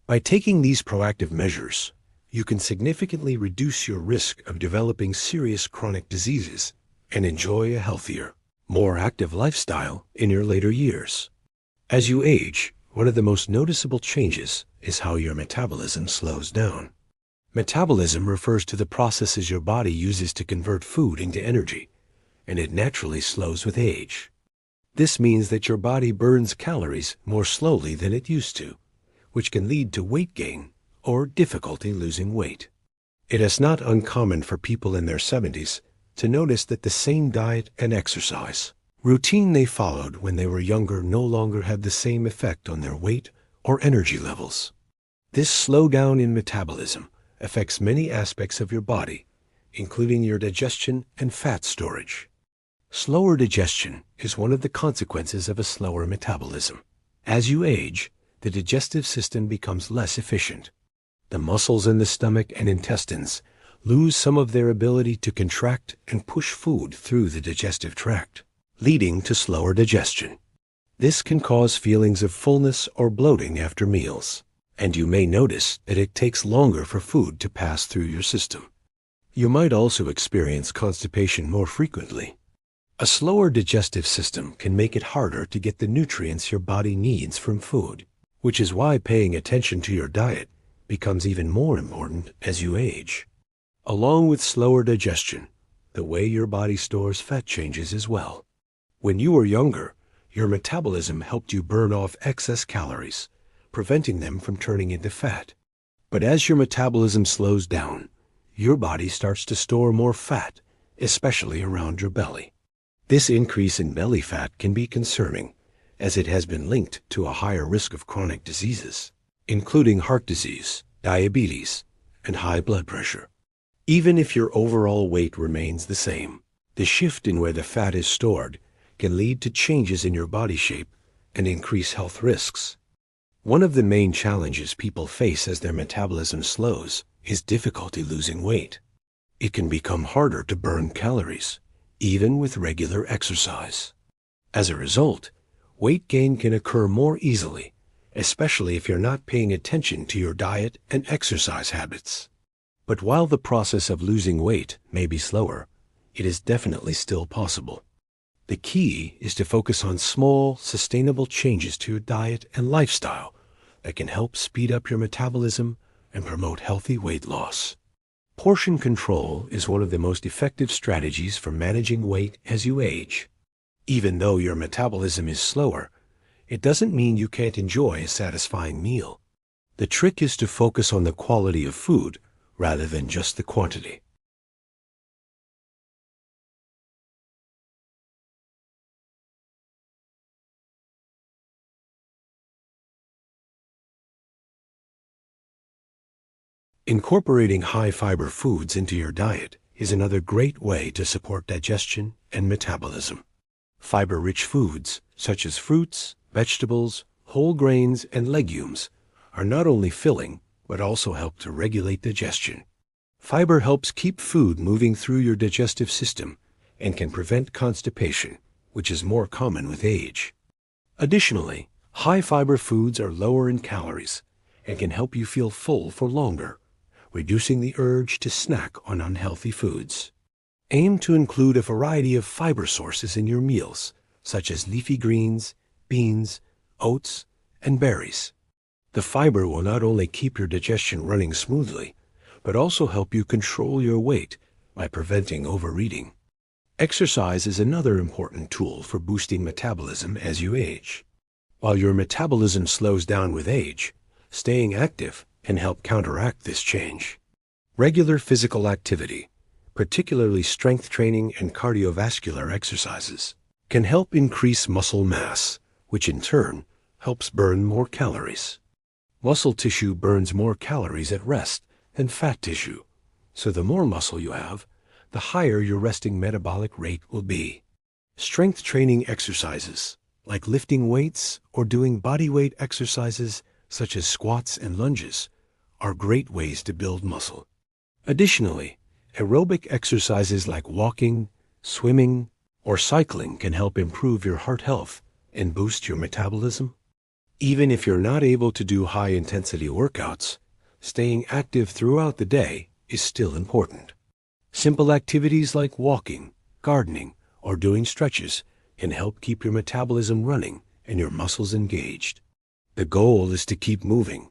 Speaker 1: By taking these proactive measures, you can significantly reduce your risk of developing serious chronic diseases and enjoy a healthier, more active lifestyle in your later years. As you age, one of the most noticeable changes is how your metabolism slows down. Metabolism refers to the processes your body uses to convert food into energy, and it naturally slows with age. This means that your body burns calories more slowly than it used to, which can lead to weight gain or difficulty losing weight. It is not uncommon for people in their 70s to notice that the same diet and exercise routine they followed when they were younger no longer had the same effect on their weight or energy levels. This slowdown in metabolism affects many aspects of your body, including your digestion and fat storage. Slower digestion is one of the consequences of a slower metabolism. As you age, the digestive system becomes less efficient. The muscles in the stomach and intestines lose some of their ability to contract and push food through the digestive tract, leading to slower digestion. This can cause feelings of fullness or bloating after meals, and you may notice that it takes longer for food to pass through your system. You might also experience constipation more frequently. A slower digestive system can make it harder to get the nutrients your body needs from food, which is why paying attention to your diet becomes even more important as you age. Along with slower digestion, the way your body stores fat changes as well. When you were younger, your metabolism helped you burn off excess calories, preventing them from turning into fat. But as your metabolism slows down, your body starts to store more fat, especially around your belly. This increase in belly fat can be concerning, as it has been linked to a higher risk of chronic diseases, including heart disease, diabetes, and high blood pressure. Even if your overall weight remains the same, the shift in where the fat is stored can lead to changes in your body shape and increase health risks. One of the main challenges people face as their metabolism slows is difficulty losing weight. It can become harder to burn calories, even with regular exercise. As a result, weight gain can occur more easily, especially if you're not paying attention to your diet and exercise habits. But while the process of losing weight may be slower, it is definitely still possible. The key is to focus on small, sustainable changes to your diet and lifestyle that can help speed up your metabolism and promote healthy weight loss. Portion control is one of the most effective strategies for managing weight as you age. Even though your metabolism is slower, it doesn't mean you can't enjoy a satisfying meal. The trick is to focus on the quality of food rather than just the quantity. Incorporating high-fiber foods into your diet is another great way to support digestion and metabolism. Fiber-rich foods, such as fruits, vegetables, whole grains, and legumes, are not only filling, but also help to regulate digestion. Fiber helps keep food moving through your digestive system and can prevent constipation, which is more common with age. Additionally, high-fiber foods are lower in calories and can help you feel full for longer, reducing the urge to snack on unhealthy foods. Aim to include a variety of fiber sources in your meals, such as leafy greens, beans, oats, and berries. The fiber will not only keep your digestion running smoothly, but also help you control your weight by preventing overeating. Exercise is another important tool for boosting metabolism as you age. While your metabolism slows down with age, staying active can help counteract this change. Regular physical activity, particularly strength training and cardiovascular exercises, can help increase muscle mass, which in turn helps burn more calories. Muscle tissue burns more calories at rest than fat tissue, so the more muscle you have, the higher your resting metabolic rate will be. Strength training exercises, like lifting weights or doing body weight exercises such as squats and lunges, are great ways to build muscle. Additionally, aerobic exercises like walking, swimming, or cycling can help improve your heart health and boost your metabolism. Even if you're not able to do high-intensity workouts, staying active throughout the day is still important. Simple activities like walking, gardening, or doing stretches can help keep your metabolism running and your muscles engaged. The goal is to keep moving,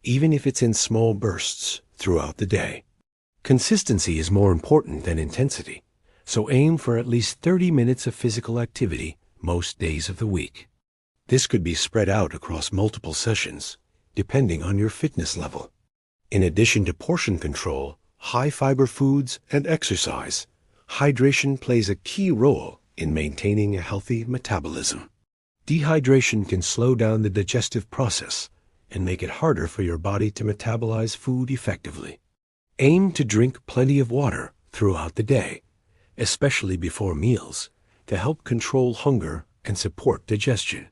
Speaker 1: even if it's in small bursts throughout the day. Consistency is more important than intensity, so aim for at least 30 minutes of physical activity most days of the week. This could be spread out across multiple sessions, depending on your fitness level. In addition to portion control, high-fiber foods, and exercise, hydration plays a key role in maintaining a healthy metabolism. Dehydration can slow down the digestive process and make it harder for your body to metabolize food effectively. Aim to drink plenty of water throughout the day, especially before meals, to help control hunger and support digestion.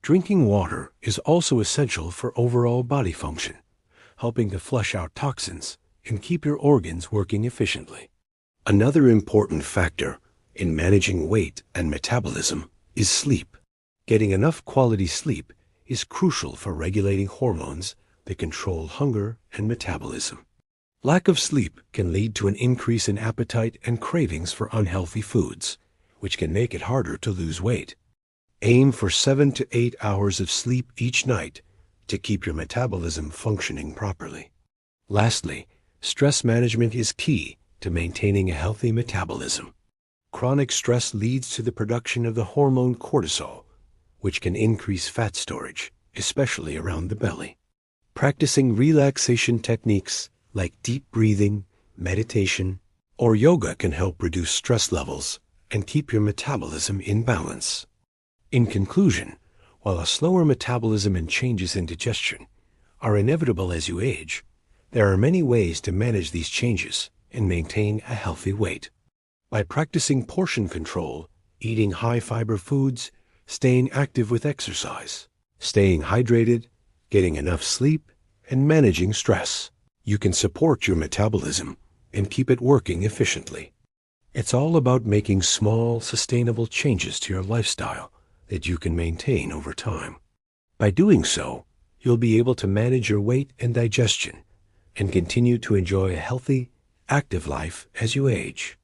Speaker 1: Drinking water is also essential for overall body function, helping to flush out toxins and keep your organs working efficiently. Another important factor in managing weight and metabolism is sleep. Getting enough quality sleep is crucial for regulating hormones that control hunger and metabolism. Lack of sleep can lead to an increase in appetite and cravings for unhealthy foods, which can make it harder to lose weight. Aim for 7 to 8 hours of sleep each night to keep your metabolism functioning properly. Lastly, stress management is key to maintaining a healthy metabolism. Chronic stress leads to the production of the hormone cortisol, which can increase fat storage, especially around the belly. Practicing relaxation techniques like deep breathing, meditation, or yoga can help reduce stress levels and keep your metabolism in balance. In conclusion, while a slower metabolism and changes in digestion are inevitable as you age, there are many ways to manage these changes and maintain a healthy weight. By practicing portion control, eating high-fiber foods, staying active with exercise, staying hydrated, getting enough sleep, and managing stress, you can support your metabolism and keep it working efficiently. It's all about making small, sustainable changes to your lifestyle that you can maintain over time. By doing so, you'll be able to manage your weight and digestion and continue to enjoy a healthy, active life as you age.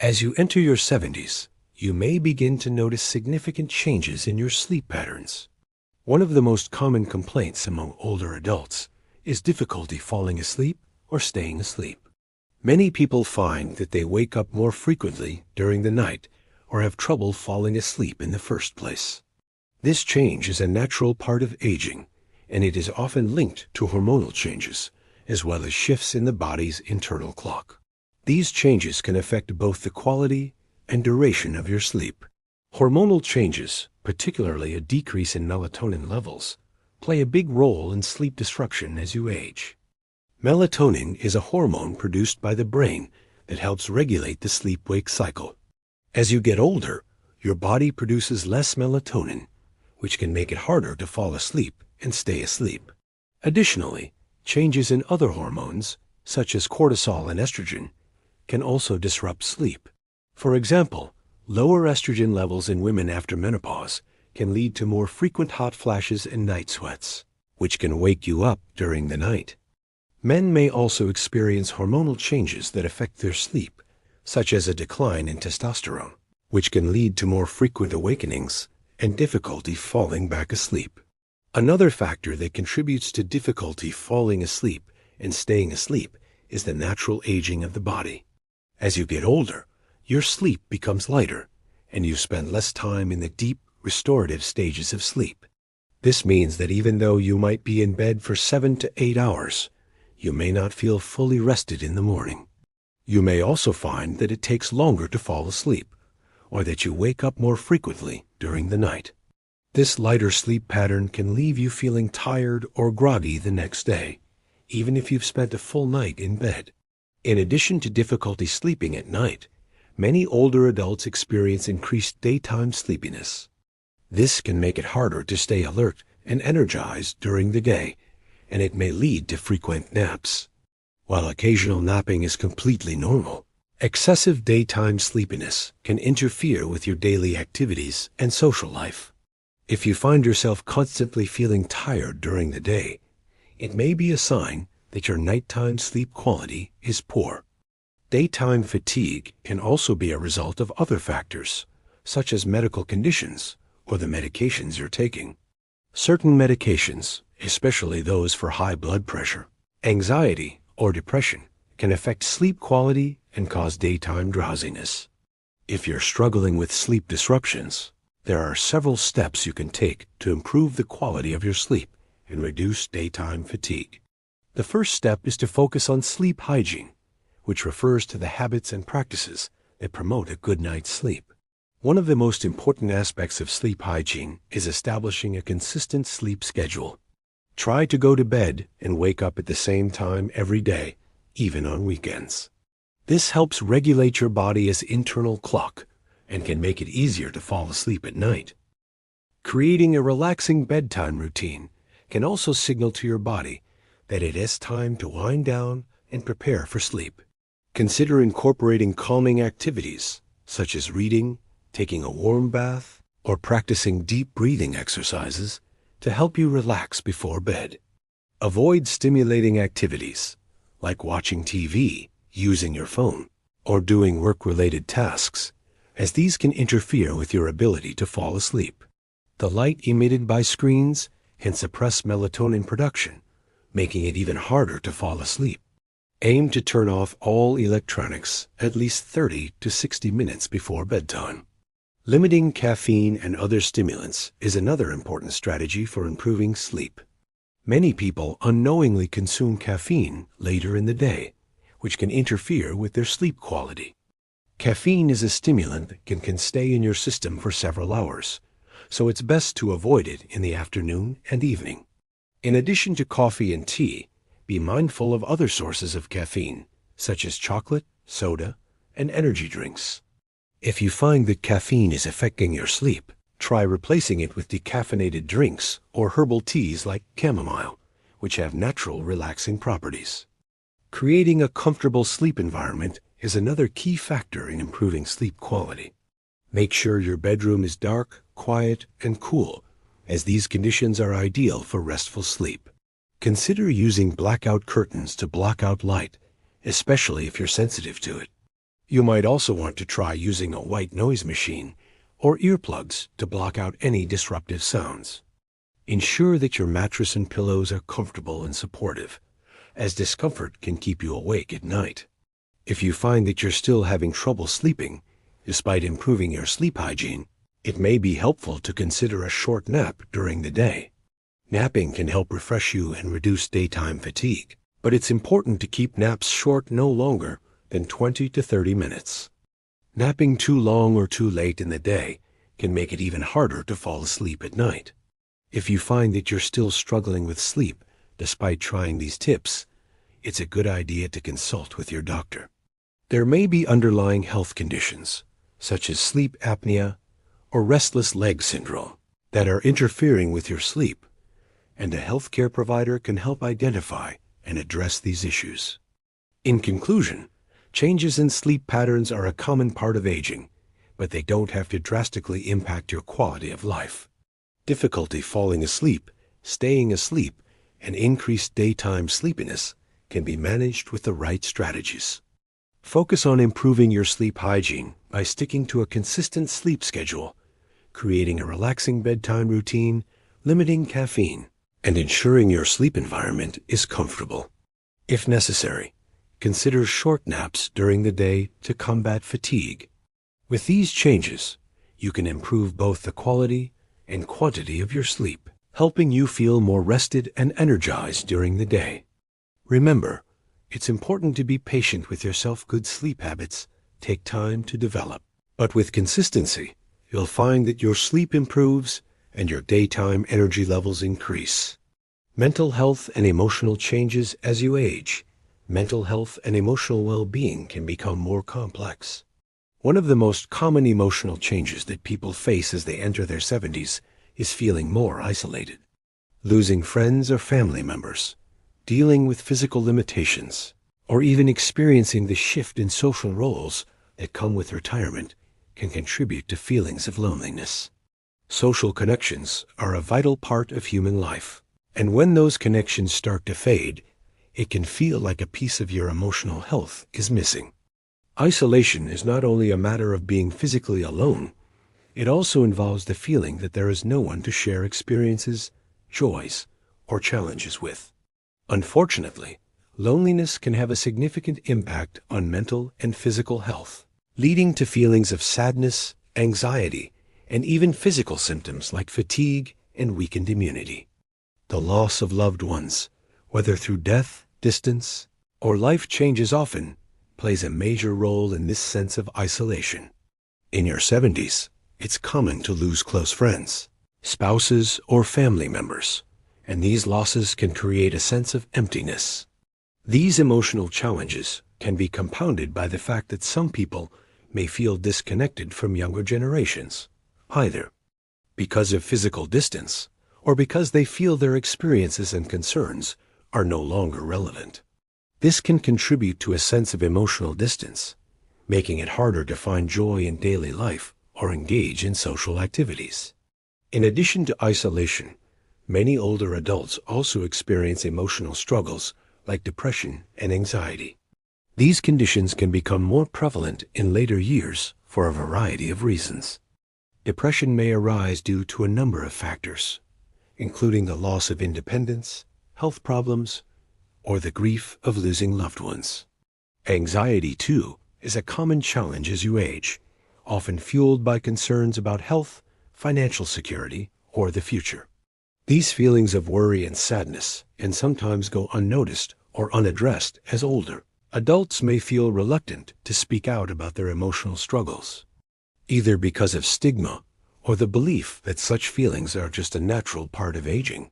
Speaker 1: As you enter your 70s, you may begin to notice significant changes in your sleep patterns. One of the most common complaints among older adults is difficulty falling asleep or staying asleep. Many people find that they wake up more frequently during the night or have trouble falling asleep in the first place. This change is a natural part of aging and it is often linked to hormonal changes, as well as shifts in the body's internal clock. These changes can affect both the quality and duration of your sleep. Hormonal changes, particularly a decrease in melatonin levels, play a big role in sleep disruption as you age. Melatonin is a hormone produced by the brain that helps regulate the sleep-wake cycle. As you get older, your body produces less melatonin, which can make it harder to fall asleep and stay asleep. Additionally, changes in other hormones, such as cortisol and estrogen, can also disrupt sleep. For example, lower estrogen levels in women after menopause can lead to more frequent hot flashes and night sweats, which can wake you up during the night. Men may also experience hormonal changes that affect their sleep, such as a decline in testosterone, which can lead to more frequent awakenings and difficulty falling back asleep. Another factor that contributes to difficulty falling asleep and staying asleep is the natural aging of the body. As you get older, your sleep becomes lighter, and you spend less time in the deep, restorative stages of sleep. This means that even though you might be in bed for 7 to 8 hours, you may not feel fully rested in the morning. You may also find that it takes longer to fall asleep, or that you wake up more frequently during the night. This lighter sleep pattern can leave you feeling tired or groggy the next day, even if you've spent a full night in bed. In addition to difficulty sleeping at night, many older adults experience increased daytime sleepiness. This can make it harder to stay alert and energized during the day, and it may lead to frequent naps. While occasional napping is completely normal, excessive daytime sleepiness can interfere with your daily activities and social life. If you find yourself constantly feeling tired during the day, it may be a sign that your nighttime sleep quality is poor. Daytime fatigue can also be a result of other factors, such as medical conditions or the medications you're taking. Certain medications, especially those for high blood pressure, anxiety, or depression, can affect sleep quality and cause daytime drowsiness. If you're struggling with sleep disruptions, there are several steps you can take to improve the quality of your sleep and reduce daytime fatigue. The first step is to focus on sleep hygiene, which refers to the habits and practices that promote a good night's sleep. One of the most important aspects of sleep hygiene is establishing a consistent sleep schedule. Try to go to bed and wake up at the same time every day, even on weekends. This helps regulate your body's internal clock and can make it easier to fall asleep at night. Creating a relaxing bedtime routine can also signal to your body that it is time to wind down and prepare for sleep. Consider incorporating calming activities, such as reading, taking a warm bath, or practicing deep breathing exercises to help you relax before bed. Avoid stimulating activities, like watching TV, using your phone, or doing work-related tasks, as these can interfere with your ability to fall asleep. The light emitted by screens can suppress melatonin production, making it even harder to fall asleep. Aim to turn off all electronics at least 30 to 60 minutes before bedtime. Limiting caffeine and other stimulants is another important strategy for improving sleep. Many people unknowingly consume caffeine later in the day, which can interfere with their sleep quality. Caffeine is a stimulant that can stay in your system for several hours, so it's best to avoid it in the afternoon and evening. In addition to coffee and tea, be mindful of other sources of caffeine, such as chocolate, soda, and energy drinks. If you find that caffeine is affecting your sleep, try replacing it with decaffeinated drinks or herbal teas like chamomile, which have natural relaxing properties. Creating a comfortable sleep environment is another key factor in improving sleep quality. Make sure your bedroom is dark, quiet, and cool, as these conditions are ideal for restful sleep. Consider using blackout curtains to block out light, especially if you're sensitive to it. You might also want to try using a white noise machine or earplugs to block out any disruptive sounds. Ensure that your mattress and pillows are comfortable and supportive, as discomfort can keep you awake at night. If you find that you're still having trouble sleeping, despite improving your sleep hygiene, it may be helpful to consider a short nap during the day. Napping can help refresh you and reduce daytime fatigue, but it's important to keep naps short no longer than 20 to 30 minutes. Napping too long or too late in the day can make it even harder to fall asleep at night. If you find that you're still struggling with sleep despite trying these tips, it's a good idea to consult with your doctor. There may be underlying health conditions, such as sleep apnea or restless leg syndrome, that are interfering with your sleep, and a healthcare provider can help identify and address these issues. In conclusion, changes in sleep patterns are a common part of aging, but they don't have to drastically impact your quality of life. Difficulty falling asleep, staying asleep, and increased daytime sleepiness can be managed with the right strategies. Focus on improving your sleep hygiene by sticking to a consistent sleep schedule, creating a relaxing bedtime routine, limiting caffeine, and ensuring your sleep environment is comfortable. If necessary, consider short naps during the day to combat fatigue. With these changes, you can improve both the quality and quantity of your sleep, helping you feel more rested and energized during the day. Remember, it's important to be patient with yourself. Good sleep habits take time to develop, but with consistency, you'll find that your sleep improves and your daytime energy levels increase. Mental health and emotional changes as you age. Mental health and emotional well-being can become more complex. One of the most common emotional changes that people face as they enter their 70s is feeling more isolated. Losing friends or family members, dealing with physical limitations, or even experiencing the shift in social roles that come with retirement can contribute to feelings of loneliness. Social connections are a vital part of human life, and when those connections start to fade, it can feel like a piece of your emotional health is missing. Isolation is not only a matter of being physically alone, it also involves the feeling that there is no one to share experiences, joys, or challenges with. Unfortunately, loneliness can have a significant impact on mental and physical health, leading to feelings of sadness, anxiety, and even physical symptoms like fatigue and weakened immunity. The loss of loved ones, whether through death, distance, or life changes often, plays a major role in this sense of isolation. In your 70s, it's common to lose close friends, spouses, or family members, and these losses can create a sense of emptiness. These emotional challenges can be compounded by the fact that some people may feel disconnected from younger generations, either because of physical distance or because they feel their experiences and concerns are no longer relevant. This can contribute to a sense of emotional distance, making it harder to find joy in daily life or engage in social activities. In addition to isolation, many older adults also experience emotional struggles like depression and anxiety. These conditions can become more prevalent in later years for a variety of reasons. Depression may arise due to a number of factors, including the loss of independence, health problems, or the grief of losing loved ones. Anxiety, too, is a common challenge as you age, often fueled by concerns about health, financial security, or the future. These feelings of worry and sadness can sometimes go unnoticed or unaddressed as older adults may feel reluctant to speak out about their emotional struggles, either because of stigma or the belief that such feelings are just a natural part of aging.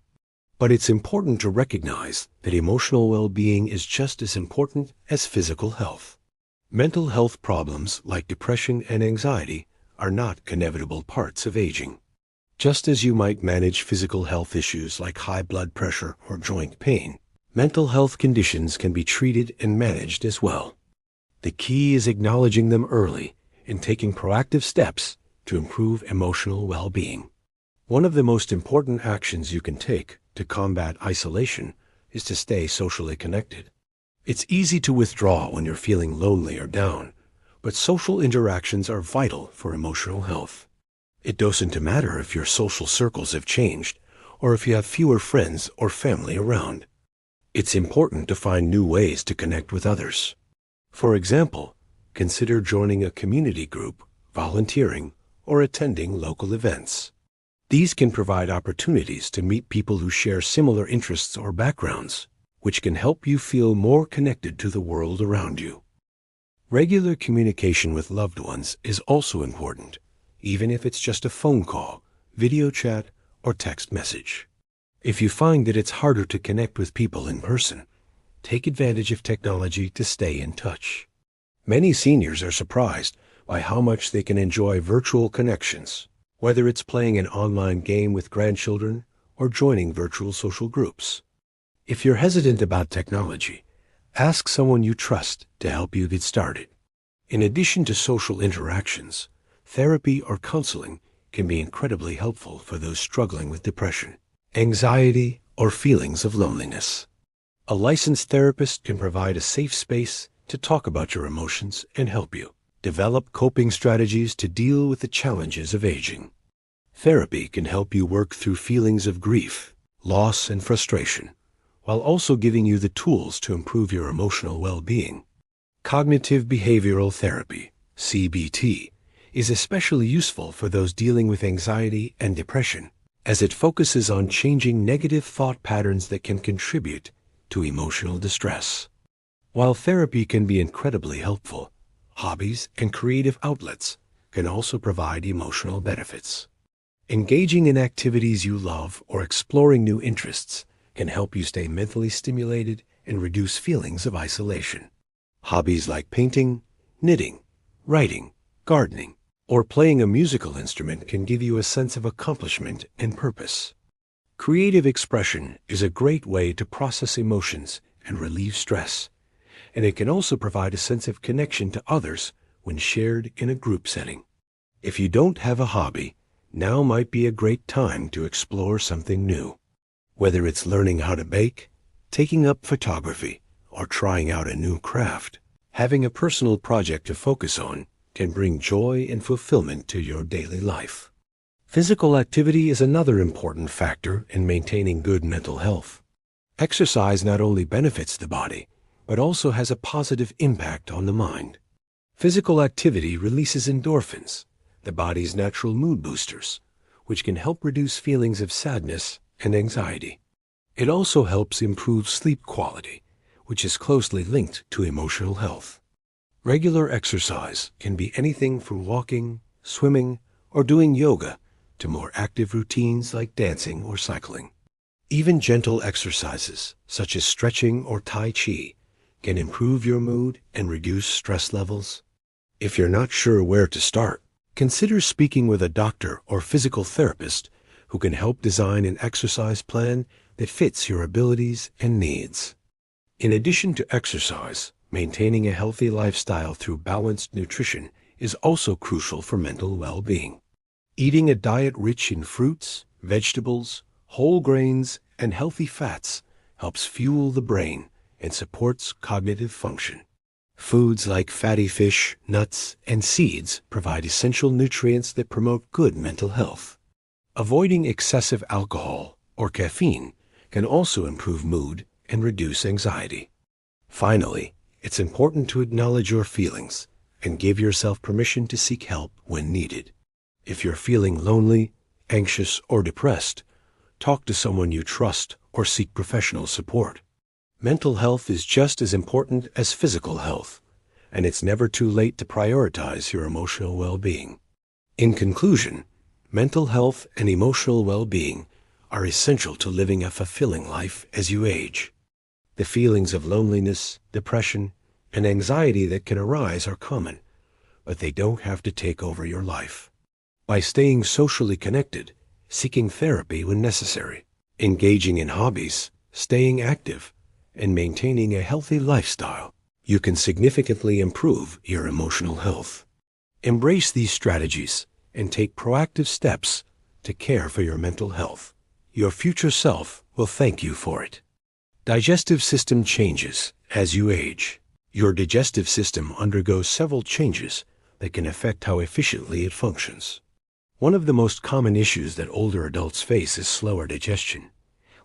Speaker 1: But it's important to recognize that emotional well-being is just as important as physical health. Mental health problems like depression and anxiety are not inevitable parts of aging. Just as you might manage physical health issues like high blood pressure or joint pain, mental health conditions can be treated and managed as well. The key is acknowledging them early and taking proactive steps to improve emotional well-being. One of the most important actions you can take to combat isolation is to stay socially connected. It's easy to withdraw when you're feeling lonely or down, but social interactions are vital for emotional health. It doesn't matter if your social circles have changed or if you have fewer friends or family around. It's important to find new ways to connect with others. For example, consider joining a community group, volunteering, or attending local events. These can provide opportunities to meet people who share similar interests or backgrounds, which can help you feel more connected to the world around you. Regular communication with loved ones is also important, even if it's just a phone call, video chat, or text message. If you find that it's harder to connect with people in person, take advantage of technology to stay in touch. Many seniors are surprised by how much they can enjoy virtual connections, whether it's playing an online game with grandchildren or joining virtual social groups. If you're hesitant about technology, ask someone you trust to help you get started. In addition to social interactions, therapy or counseling can be incredibly helpful for those struggling with depression, anxiety, or feelings of loneliness. A licensed therapist can provide a safe space to talk about your emotions and help you develop coping strategies to deal with the challenges of aging. Therapy can help you work through feelings of grief, loss, and frustration, while also giving you the tools to improve your emotional well-being. Cognitive behavioral therapy, CBT, is especially useful for those dealing with anxiety and depression, as it focuses on changing negative thought patterns that can contribute to emotional distress. While therapy can be incredibly helpful, hobbies and creative outlets can also provide emotional benefits. Engaging in activities you love or exploring new interests can help you stay mentally stimulated and reduce feelings of isolation. Hobbies like painting, knitting, writing, gardening, or playing a musical instrument can give you a sense of accomplishment and purpose. Creative expression is a great way to process emotions and relieve stress, and it can also provide a sense of connection to others when shared in a group setting. If you don't have a hobby, now might be a great time to explore something new. Whether it's learning how to bake, taking up photography, or trying out a new craft, having a personal project to focus on can bring joy and fulfillment to your daily life. Physical activity is another important factor in maintaining good mental health. Exercise not only benefits the body, but also has a positive impact on the mind. Physical activity releases endorphins, the body's natural mood boosters, which can help reduce feelings of sadness and anxiety. It also helps improve sleep quality, which is closely linked to emotional health. Regular exercise can be anything from walking, swimming, or doing yoga to more active routines like dancing or cycling. Even gentle exercises, such as stretching or Tai Chi, can improve your mood and reduce stress levels. If you're not sure where to start, consider speaking with a doctor or physical therapist who can help design an exercise plan that fits your abilities and needs. In addition to exercise, maintaining a healthy lifestyle through balanced nutrition is also crucial for mental well-being. Eating a diet rich in fruits, vegetables, whole grains, and healthy fats helps fuel the brain and supports cognitive function. Foods like fatty fish, nuts, and seeds provide essential nutrients that promote good mental health. Avoiding excessive alcohol or caffeine can also improve mood and reduce anxiety. Finally, it's important to acknowledge your feelings and give yourself permission to seek help when needed. If you're feeling lonely, anxious, or depressed, talk to someone you trust or seek professional support. Mental health is just as important as physical health, and it's never too late to prioritize your emotional well-being. In conclusion, mental health and emotional well-being are essential to living a fulfilling life as you age. The feelings of loneliness, depression, and anxiety that can arise are common, but they don't have to take over your life. By staying socially connected, seeking therapy when necessary, engaging in hobbies, staying active, and maintaining a healthy lifestyle, you can significantly improve your emotional health. Embrace these strategies and take proactive steps to care for your mental health. Your future self will thank you for it. Digestive system changes as you age. Your digestive system undergoes several changes that can affect how efficiently it functions. One of the most common issues that older adults face is slower digestion,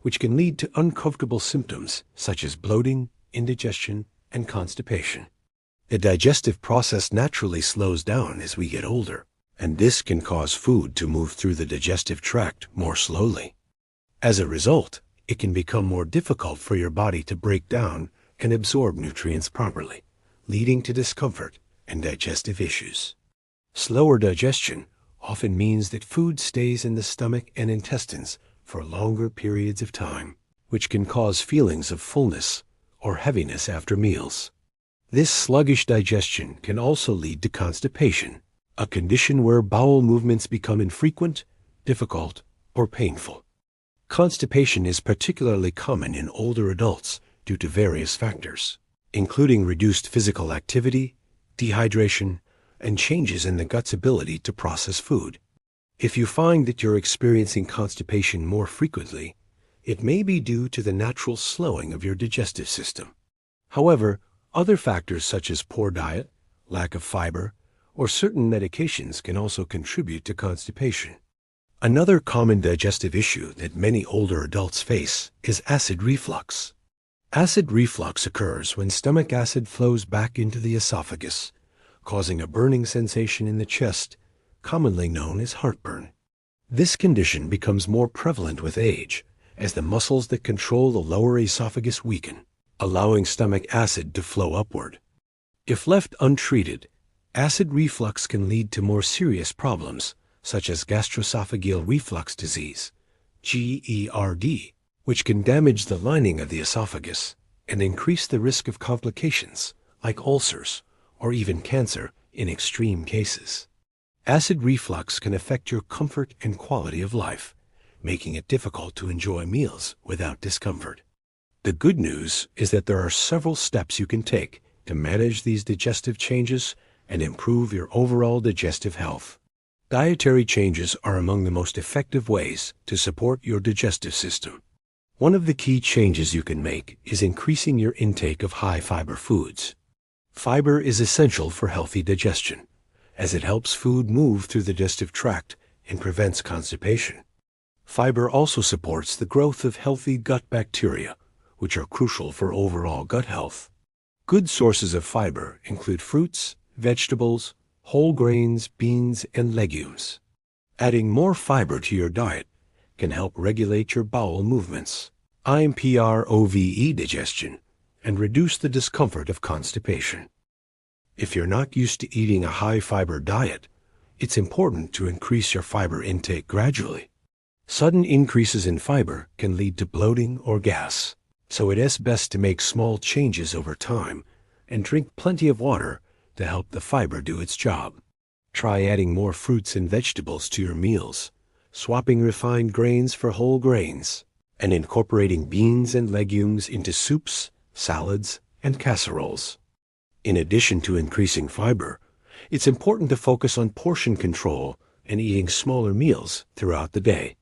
Speaker 1: which can lead to uncomfortable symptoms such as bloating, indigestion, and constipation. The digestive process naturally slows down as we get older, and this can cause food to move through the digestive tract more slowly. As a result, it can become more difficult for your body to break down and absorb nutrients properly, leading to discomfort and digestive issues. Slower digestion often means that food stays in the stomach and intestines for longer periods of time, which can cause feelings of fullness or heaviness after meals. This sluggish digestion can also lead to constipation, a condition where bowel movements become infrequent, difficult, or painful. Constipation is particularly common in older adults due to various factors, including reduced physical activity, dehydration, and changes in the gut's ability to process food. If you find that you're experiencing constipation more frequently, it may be due to the natural slowing of your digestive system. However, other factors such as poor diet, lack of fiber, or certain medications can also contribute to constipation. Another common digestive issue that many older adults face is acid reflux. Acid reflux occurs when stomach acid flows back into the esophagus, causing a burning sensation in the chest, commonly known as heartburn. This condition becomes more prevalent with age as the muscles that control the lower esophagus weaken, allowing stomach acid to flow upward. If left untreated, acid reflux can lead to more serious problems such as gastroesophageal reflux disease, GERD, which can damage the lining of the esophagus and increase the risk of complications like ulcers or even cancer in extreme cases. Acid reflux can affect your comfort and quality of life, making it difficult to enjoy meals without discomfort. The good news is that there are several steps you can take to manage these digestive changes and improve your overall digestive health. Dietary changes are among the most effective ways to support your digestive system. One of the key changes you can make is increasing your intake of high-fiber foods. Fiber is essential for healthy digestion, as it helps food move through the digestive tract and prevents constipation. Fiber also supports the growth of healthy gut bacteria, which are crucial for overall gut health. Good sources of fiber include fruits, vegetables, whole grains, beans, and legumes. Adding more fiber to your diet can help regulate your bowel movements, improve digestion, and reduce the discomfort of constipation. If you're not used to eating a high-fiber diet, it's important to increase your fiber intake gradually. Sudden increases in fiber can lead to bloating or gas, so it is best to make small changes over time and drink plenty of water to help the fiber do its job. Try adding more fruits and vegetables to your meals, swapping refined grains for whole grains, and incorporating beans and legumes into soups, salads, and casseroles. In addition to increasing fiber, it's important to focus on portion control and eating smaller meals throughout the day.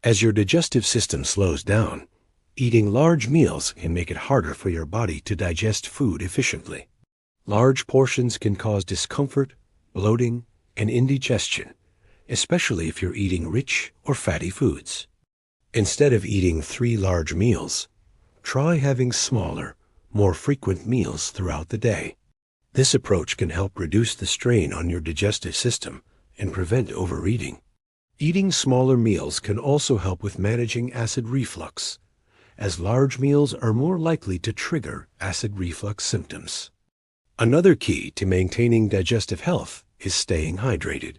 Speaker 1: As your digestive system slows down, eating large meals can make it harder for your body to digest food efficiently. Large portions can cause discomfort, bloating, and indigestion, especially if you're eating rich or fatty foods. Instead of eating 3 large meals, try having smaller, more frequent meals throughout the day. This approach can help reduce the strain on your digestive system and prevent overeating. Eating smaller meals can also help with managing acid reflux, as large meals are more likely to trigger acid reflux symptoms. Another key to maintaining digestive health is staying hydrated.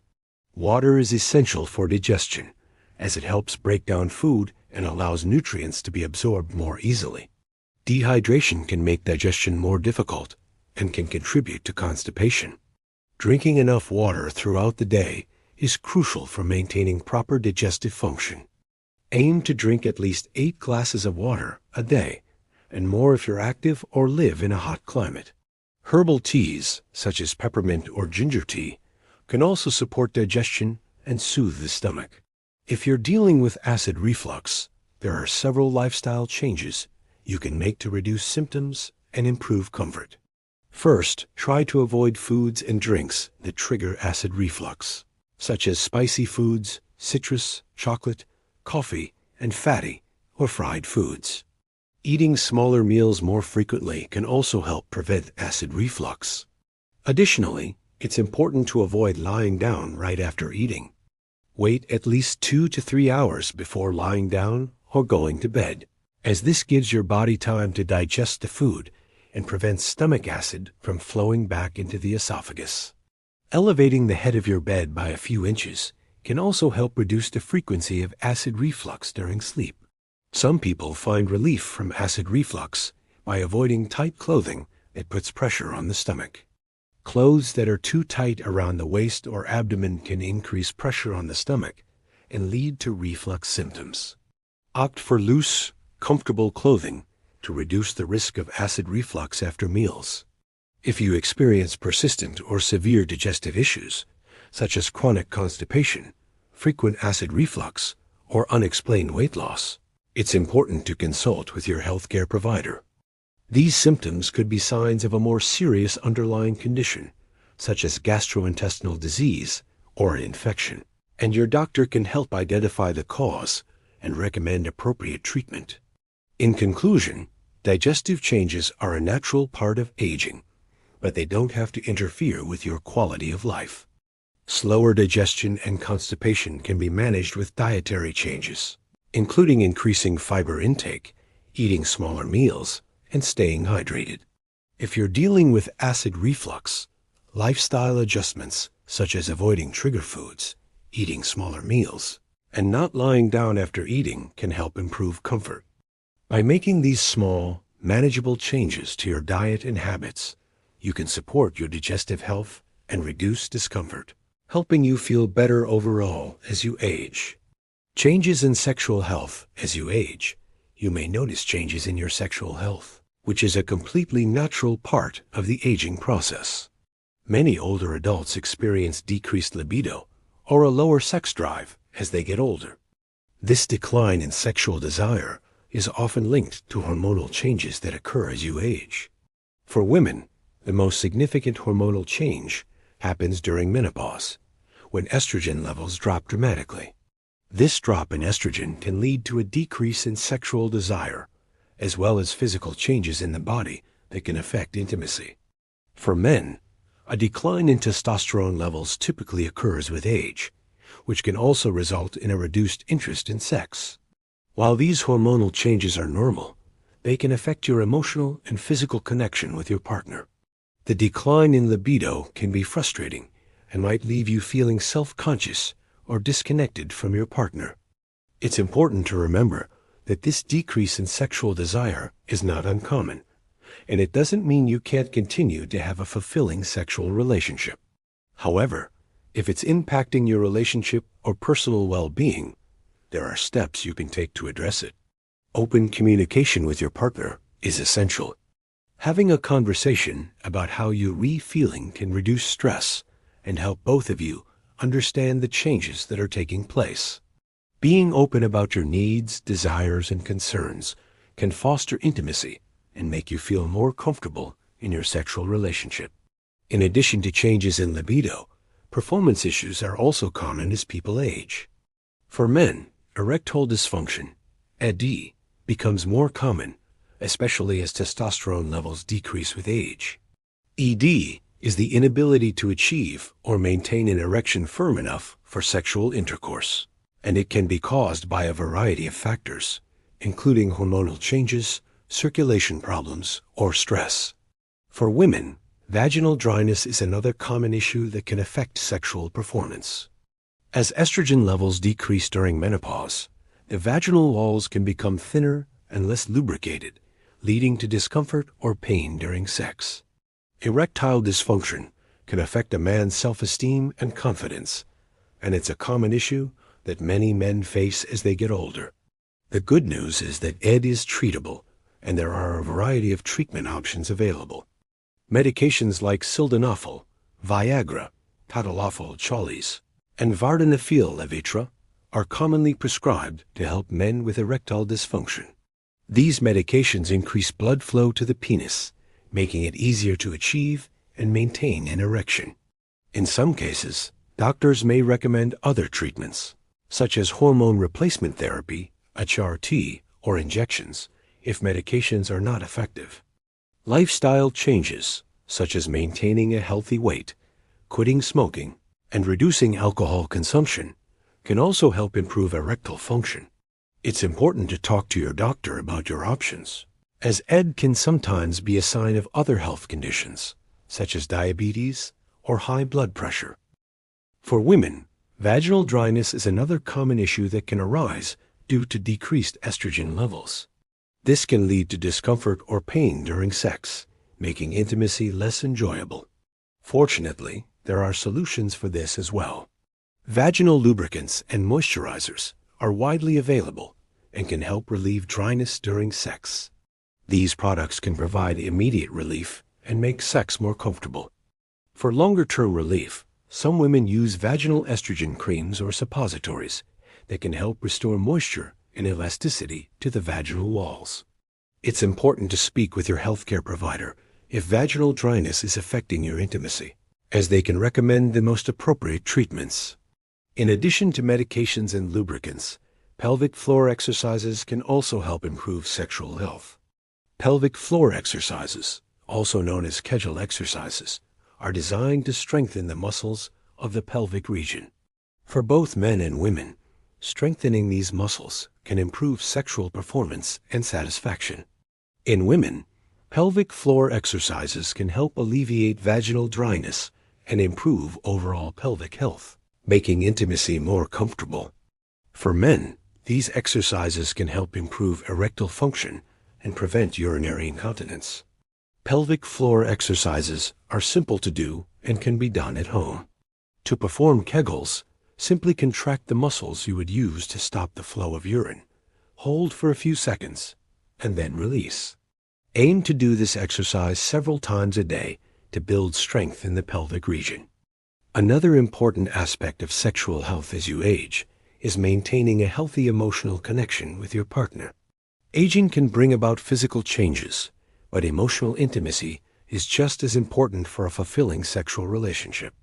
Speaker 1: Water is essential for digestion, as it helps break down food and allows nutrients to be absorbed more easily. Dehydration can make digestion more difficult and can contribute to constipation. Drinking enough water throughout the day is crucial for maintaining proper digestive function. Aim to drink at least 8 glasses of water a day, and more if you're active or live in a hot climate. Herbal teas, such as peppermint or ginger tea, can also support digestion and soothe the stomach. If you're dealing with acid reflux, there are several lifestyle changes you can make to reduce symptoms and improve comfort. First, try to avoid foods and drinks that trigger acid reflux, such as spicy foods, citrus, chocolate, coffee, and fatty or fried foods. Eating smaller meals more frequently can also help prevent acid reflux. Additionally, It's important to avoid lying down right after eating. Wait at least 2 to 3 hours before lying down or going to bed, as this gives your body time to digest the food and prevents stomach acid from flowing back into the esophagus. Elevating the head of your bed by a few inches can also help reduce the frequency of acid reflux during sleep. Some people find relief from acid reflux by avoiding tight clothing that puts pressure on the stomach. Clothes that are too tight around the waist or abdomen can increase pressure on the stomach and lead to reflux symptoms. Opt for loose, comfortable clothing to reduce the risk of acid reflux after meals. If you experience persistent or severe digestive issues, such as chronic constipation, frequent acid reflux, or unexplained weight loss, it's important to consult with your healthcare provider. These symptoms could be signs of a more serious underlying condition, such as gastrointestinal disease or an infection, and your doctor can help identify the cause and recommend appropriate treatment. In conclusion, digestive changes are a natural part of aging, but they don't have to interfere with your quality of life. Slower digestion and constipation can be managed with dietary changes, including increasing fiber intake, eating smaller meals, and staying hydrated. If you're dealing with acid reflux, lifestyle adjustments such as avoiding trigger foods, eating smaller meals, and not lying down after eating can help improve comfort. By making these small, manageable changes to your diet and habits, you can support your digestive health and reduce discomfort, helping you feel better overall as you age. Changes in sexual health as you age. You may notice changes in your sexual health, which is a completely natural part of the aging process. Many older adults experience decreased libido or a lower sex drive as they get older. This decline in sexual desire is often linked to hormonal changes that occur as you age. For women, the most significant hormonal change happens during menopause, when estrogen levels drop dramatically. This drop in estrogen can lead to a decrease in sexual desire, as well as physical changes in the body that can affect intimacy. For men, a decline in testosterone levels typically occurs with age, which can also result in a reduced interest in sex. While these hormonal changes are normal, they can affect your emotional and physical connection with your partner. The decline in libido can be frustrating and might leave you feeling self-conscious or disconnected from your partner. It's important to remember that this decrease in sexual desire is not uncommon, and it doesn't mean you can't continue to have a fulfilling sexual relationship. However, if it's impacting your relationship or personal well-being, there are steps you can take to address it. Open communication with your partner is essential. Having a conversation about how you're feeling can reduce stress and help both of you understand the changes that are taking place. Being open about your needs, desires, and concerns can foster intimacy and make you feel more comfortable in your sexual relationship. In addition to changes in libido, performance issues are also common as people age. For men, erectile dysfunction, ED, becomes more common, especially as testosterone levels decrease with age. ED is the inability to achieve or maintain an erection firm enough for sexual intercourse, and it can be caused by a variety of factors, including hormonal changes, circulation problems, or stress. For women, vaginal dryness is another common issue that can affect sexual performance. As estrogen levels decrease during menopause, the vaginal walls can become thinner and less lubricated, leading to discomfort or pain during sex. Erectile dysfunction can affect a man's self-esteem and confidence, and it's a common issue that many men face as they get older. The good news is that ED is treatable, and there are a variety of treatment options available. Medications like sildenafil, Viagra, tadalafil Chollis, and vardenafil Levitra are commonly prescribed to help men with erectile dysfunction. These medications increase blood flow to the penis, making it easier to achieve and maintain an erection. In some cases, doctors may recommend other treatments, such as hormone replacement therapy, HRT, or injections, if medications are not effective. Lifestyle changes, such as maintaining a healthy weight, quitting smoking, and reducing alcohol consumption can also help improve erectile function. It's important to talk to your doctor about your options, as ED can sometimes be a sign of other health conditions, such as diabetes or high blood pressure. For women, vaginal dryness is another common issue that can arise due to decreased estrogen levels. This can lead to discomfort or pain during sex, making intimacy less enjoyable. Fortunately, there are solutions for this as well. Vaginal lubricants and moisturizers are widely available and can help relieve dryness during sex. These products can provide immediate relief and make sex more comfortable. For longer-term relief, some women use vaginal estrogen creams or suppositories that can help restore moisture and elasticity to the vaginal walls. It's important to speak with your healthcare provider if vaginal dryness is affecting your intimacy, as they can recommend the most appropriate treatments. In addition to medications and lubricants, pelvic floor exercises can also help improve sexual health. Pelvic floor exercises, also known as Kegel exercises, are designed to strengthen the muscles of the pelvic region. For both men and women, strengthening these muscles can improve sexual performance and satisfaction. In women, pelvic floor exercises can help alleviate vaginal dryness and improve overall pelvic health, making intimacy more comfortable. For men, these exercises can help improve erectile function and prevent urinary incontinence. Pelvic floor exercises are simple to do and can be done at home. To perform Kegels, simply contract the muscles you would use to stop the flow of urine. Hold for a few seconds, and then release. Aim to do this exercise several times a day to build strength in the pelvic region. Another important aspect of sexual health as you age is maintaining a healthy emotional connection with your partner. Aging can bring about physical changes, but emotional intimacy is just as important for a fulfilling sexual relationship.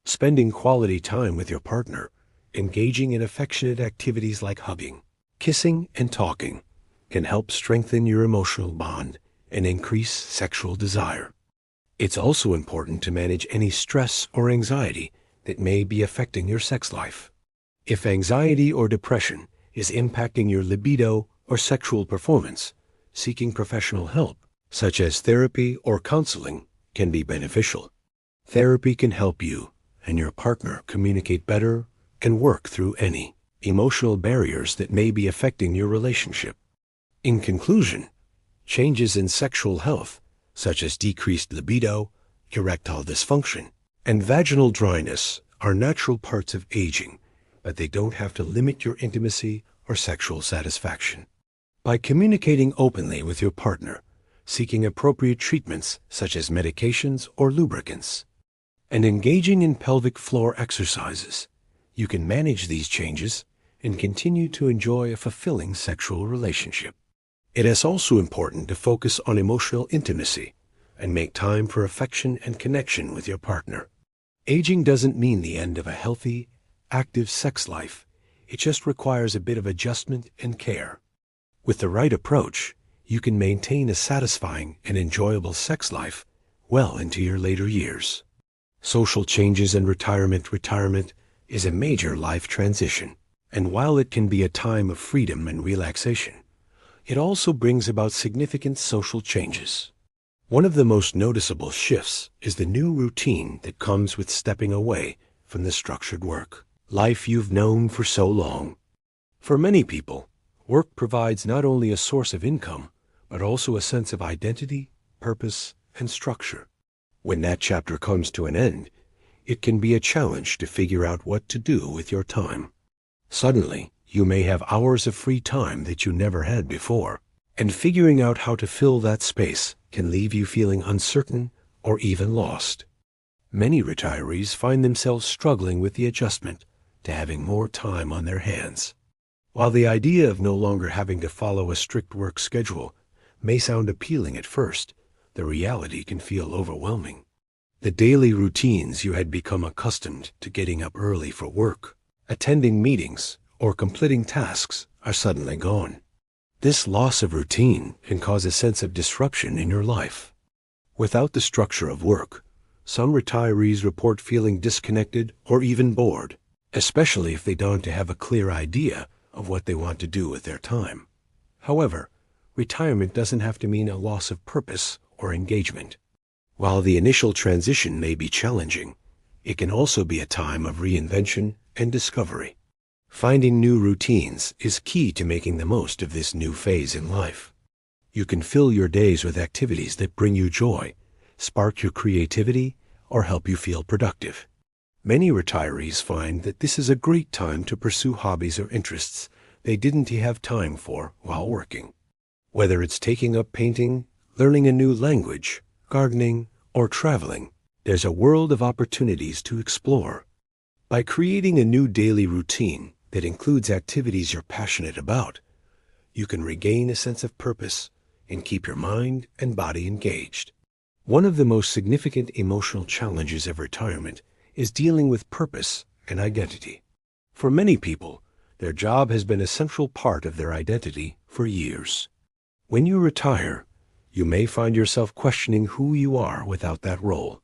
Speaker 1: Spending quality time with your partner, engaging in affectionate activities like hugging, kissing, and talking can help strengthen your emotional bond and increase sexual desire. It's also important to manage any stress or anxiety that may be affecting your sex life. If anxiety or depression is impacting your libido or sexual performance, seeking professional help, such as therapy or counseling, can be beneficial. Therapy can help you and your partner communicate better and work through any emotional barriers that may be affecting your relationship. In conclusion, changes in sexual health, such as decreased libido, erectile dysfunction, and vaginal dryness, are natural parts of aging, but they don't have to limit your intimacy or sexual satisfaction. By communicating openly with your partner, seeking appropriate treatments such as medications or lubricants, and engaging in pelvic floor exercises, you can manage these changes and continue to enjoy a fulfilling sexual relationship. It is also important to focus on emotional intimacy and make time for affection and connection with your partner. Aging doesn't mean the end of a healthy, active sex life. It just requires a bit of adjustment and care. With the right approach, you can maintain a satisfying and enjoyable sex life well into your later years. Social changes and retirement is a major life transition, and while it can be a time of freedom and relaxation, it also brings about significant social changes. One of the most noticeable shifts is the new routine that comes with stepping away from the structured life you've known for so long. For many people, work provides not only a source of income, but also a sense of identity, purpose, and structure. When that chapter comes to an end, it can be a challenge to figure out what to do with your time. Suddenly, you may have hours of free time that you never had before, and figuring out how to fill that space can leave you feeling uncertain or even lost. Many retirees find themselves struggling with the adjustment to having more time on their hands. While the idea of no longer having to follow a strict work schedule may sound appealing at first, the reality can feel overwhelming. The daily routines you had become accustomed to, getting up early for work, attending meetings, or completing tasks, are suddenly gone. This loss of routine can cause a sense of disruption in your life. Without the structure of work, some retirees report feeling disconnected or even bored, especially if they don't have a clear idea of what they want to do with their time. However, retirement doesn't have to mean a loss of purpose or engagement. While the initial transition may be challenging, it can also be a time of reinvention and discovery. Finding new routines is key to making the most of this new phase in life. You can fill your days with activities that bring you joy, spark your creativity, or help you feel productive. Many retirees find that this is a great time to pursue hobbies or interests they didn't have time for while working. Whether it's taking up painting, learning a new language, gardening, or traveling, there's a world of opportunities to explore. By creating a new daily routine that includes activities you're passionate about, you can regain a sense of purpose and keep your mind and body engaged. One of the most significant emotional challenges of retirement is dealing with purpose and identity. For many people, their job has been a central part of their identity for years. When you retire, you may find yourself questioning who you are without that role.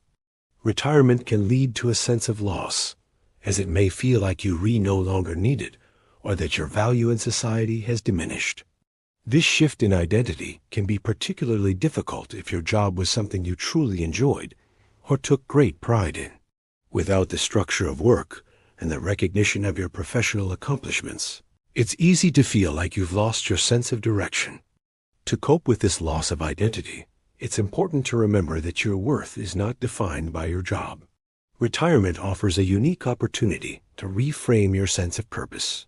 Speaker 1: Retirement can lead to a sense of loss, as it may feel like you no longer need it, or that your value in society has diminished. This shift in identity can be particularly difficult if your job was something you truly enjoyed or took great pride in. Without the structure of work and the recognition of your professional accomplishments, it's easy to feel like you've lost your sense of direction. To cope with this loss of identity, it's important to remember that your worth is not defined by your job. Retirement offers a unique opportunity to reframe your sense of purpose.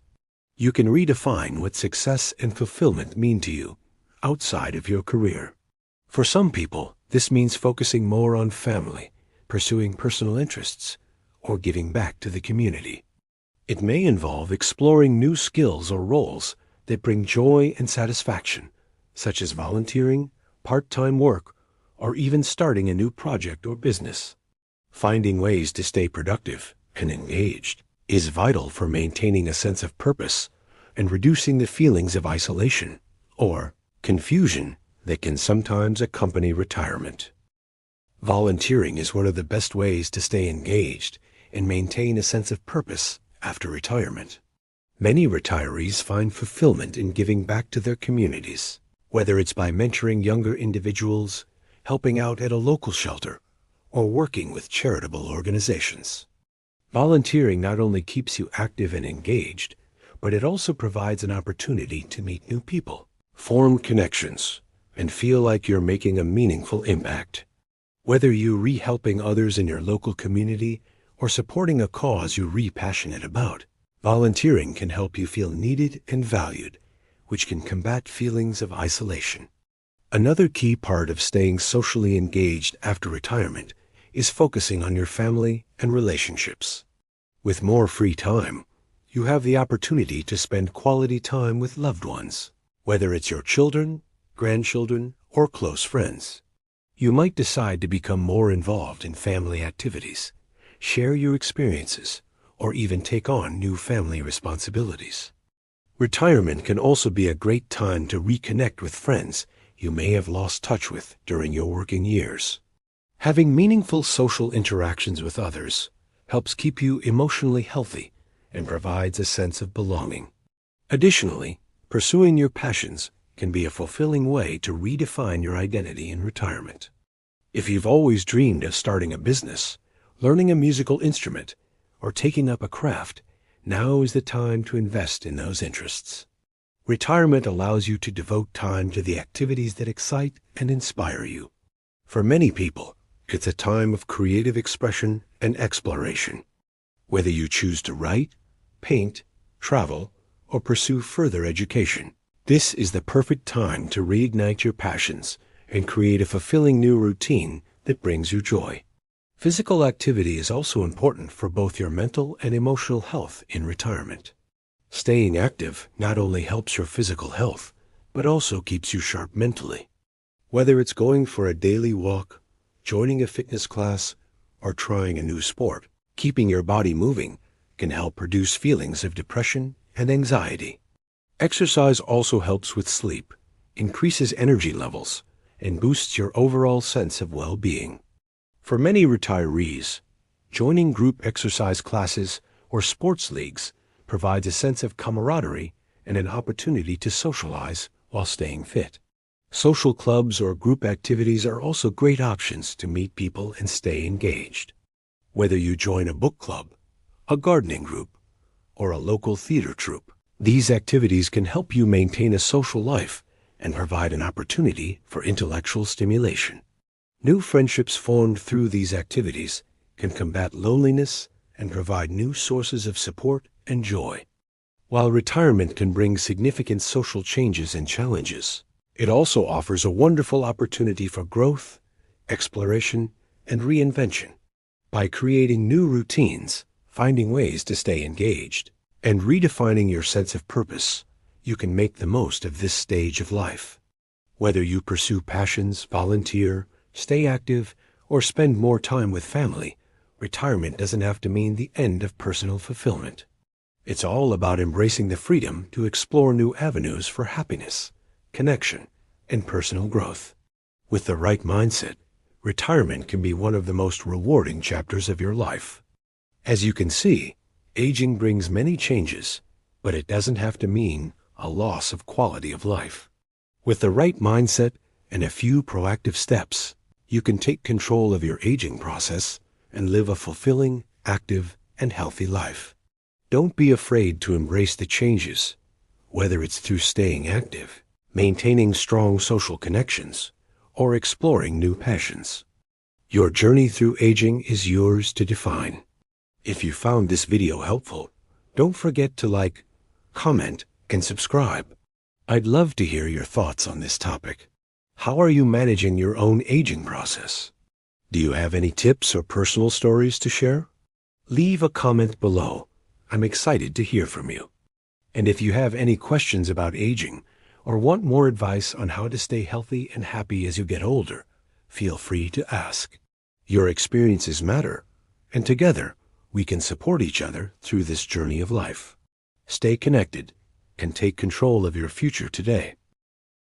Speaker 1: You can redefine what success and fulfillment mean to you outside of your career. For some people, this means focusing more on family, pursuing personal interests, or giving back to the community. It may involve exploring new skills or roles that bring joy and satisfaction, such as volunteering, part-time work, or even starting a new project or business. Finding ways to stay productive and engaged is vital for maintaining a sense of purpose and reducing the feelings of isolation or confusion that can sometimes accompany retirement. Volunteering is one of the best ways to stay engaged and maintain a sense of purpose after retirement. Many retirees find fulfillment in giving back to their communities, whether it's by mentoring younger individuals, helping out at a local shelter, or working with charitable organizations. Volunteering not only keeps you active and engaged, but it also provides an opportunity to meet new people, form connections, and feel like you're making a meaningful impact. Whether you're helping others in your local community or supporting a cause you're passionate about, volunteering can help you feel needed and valued, which can combat feelings of isolation. Another key part of staying socially engaged after retirement is focusing on your family and relationships. With more free time, you have the opportunity to spend quality time with loved ones, whether it's your children, grandchildren, or close friends. You might decide to become more involved in family activities, share your experiences, or even take on new family responsibilities. Retirement can also be a great time to reconnect with friends you may have lost touch with during your working years. Having meaningful social interactions with others helps keep you emotionally healthy and provides a sense of belonging. Additionally, pursuing your passions can be a fulfilling way to redefine your identity in retirement. If you've always dreamed of starting a business, learning a musical instrument, or taking up a craft, now is the time to invest in those interests. Retirement allows you to devote time to the activities that excite and inspire you. For many people, it's a time of creative expression and exploration. Whether you choose to write, paint, travel, or pursue further education, this is the perfect time to reignite your passions and create a fulfilling new routine that brings you joy. Physical activity is also important for both your mental and emotional health in retirement. Staying active not only helps your physical health, but also keeps you sharp mentally. Whether it's going for a daily walk, joining a fitness class, or trying a new sport, keeping your body moving can help reduce feelings of depression and anxiety. Exercise also helps with sleep, increases energy levels, and boosts your overall sense of well-being. For many retirees, joining group exercise classes or sports leagues provides a sense of camaraderie and an opportunity to socialize while staying fit. Social clubs or group activities are also great options to meet people and stay engaged. Whether you join a book club, a gardening group, or a local theater troupe, these activities can help you maintain a social life and provide an opportunity for intellectual stimulation. New friendships formed through these activities can combat loneliness and provide new sources of support and joy. While retirement can bring significant social changes and challenges, it also offers a wonderful opportunity for growth, exploration, and reinvention. By creating new routines, finding ways to stay engaged, and redefining your sense of purpose, you can make the most of this stage of life. Whether you pursue passions, volunteer, stay active, or spend more time with family, retirement doesn't have to mean the end of personal fulfillment. It's all about embracing the freedom to explore new avenues for happiness, connection, and personal growth. With the right mindset, retirement can be one of the most rewarding chapters of your life. As you can see, aging brings many changes, but it doesn't have to mean a loss of quality of life. With the right mindset and a few proactive steps, you can take control of your aging process and live a fulfilling, active, and healthy life. Don't be afraid to embrace the changes, whether it's through staying active, maintaining strong social connections, or exploring new passions. Your journey through aging is yours to define. If you found this video helpful, don't forget to like, comment, and subscribe. I'd love to hear your thoughts on this topic. How are you managing your own aging process? Do you have any tips or personal stories to share? Leave a comment below. I'm excited to hear from you. And if you have any questions about aging or want more advice on how to stay healthy and happy as you get older, feel free to ask. Your experiences matter, and together we can support each other through this journey of life. Stay connected and take control of your future today.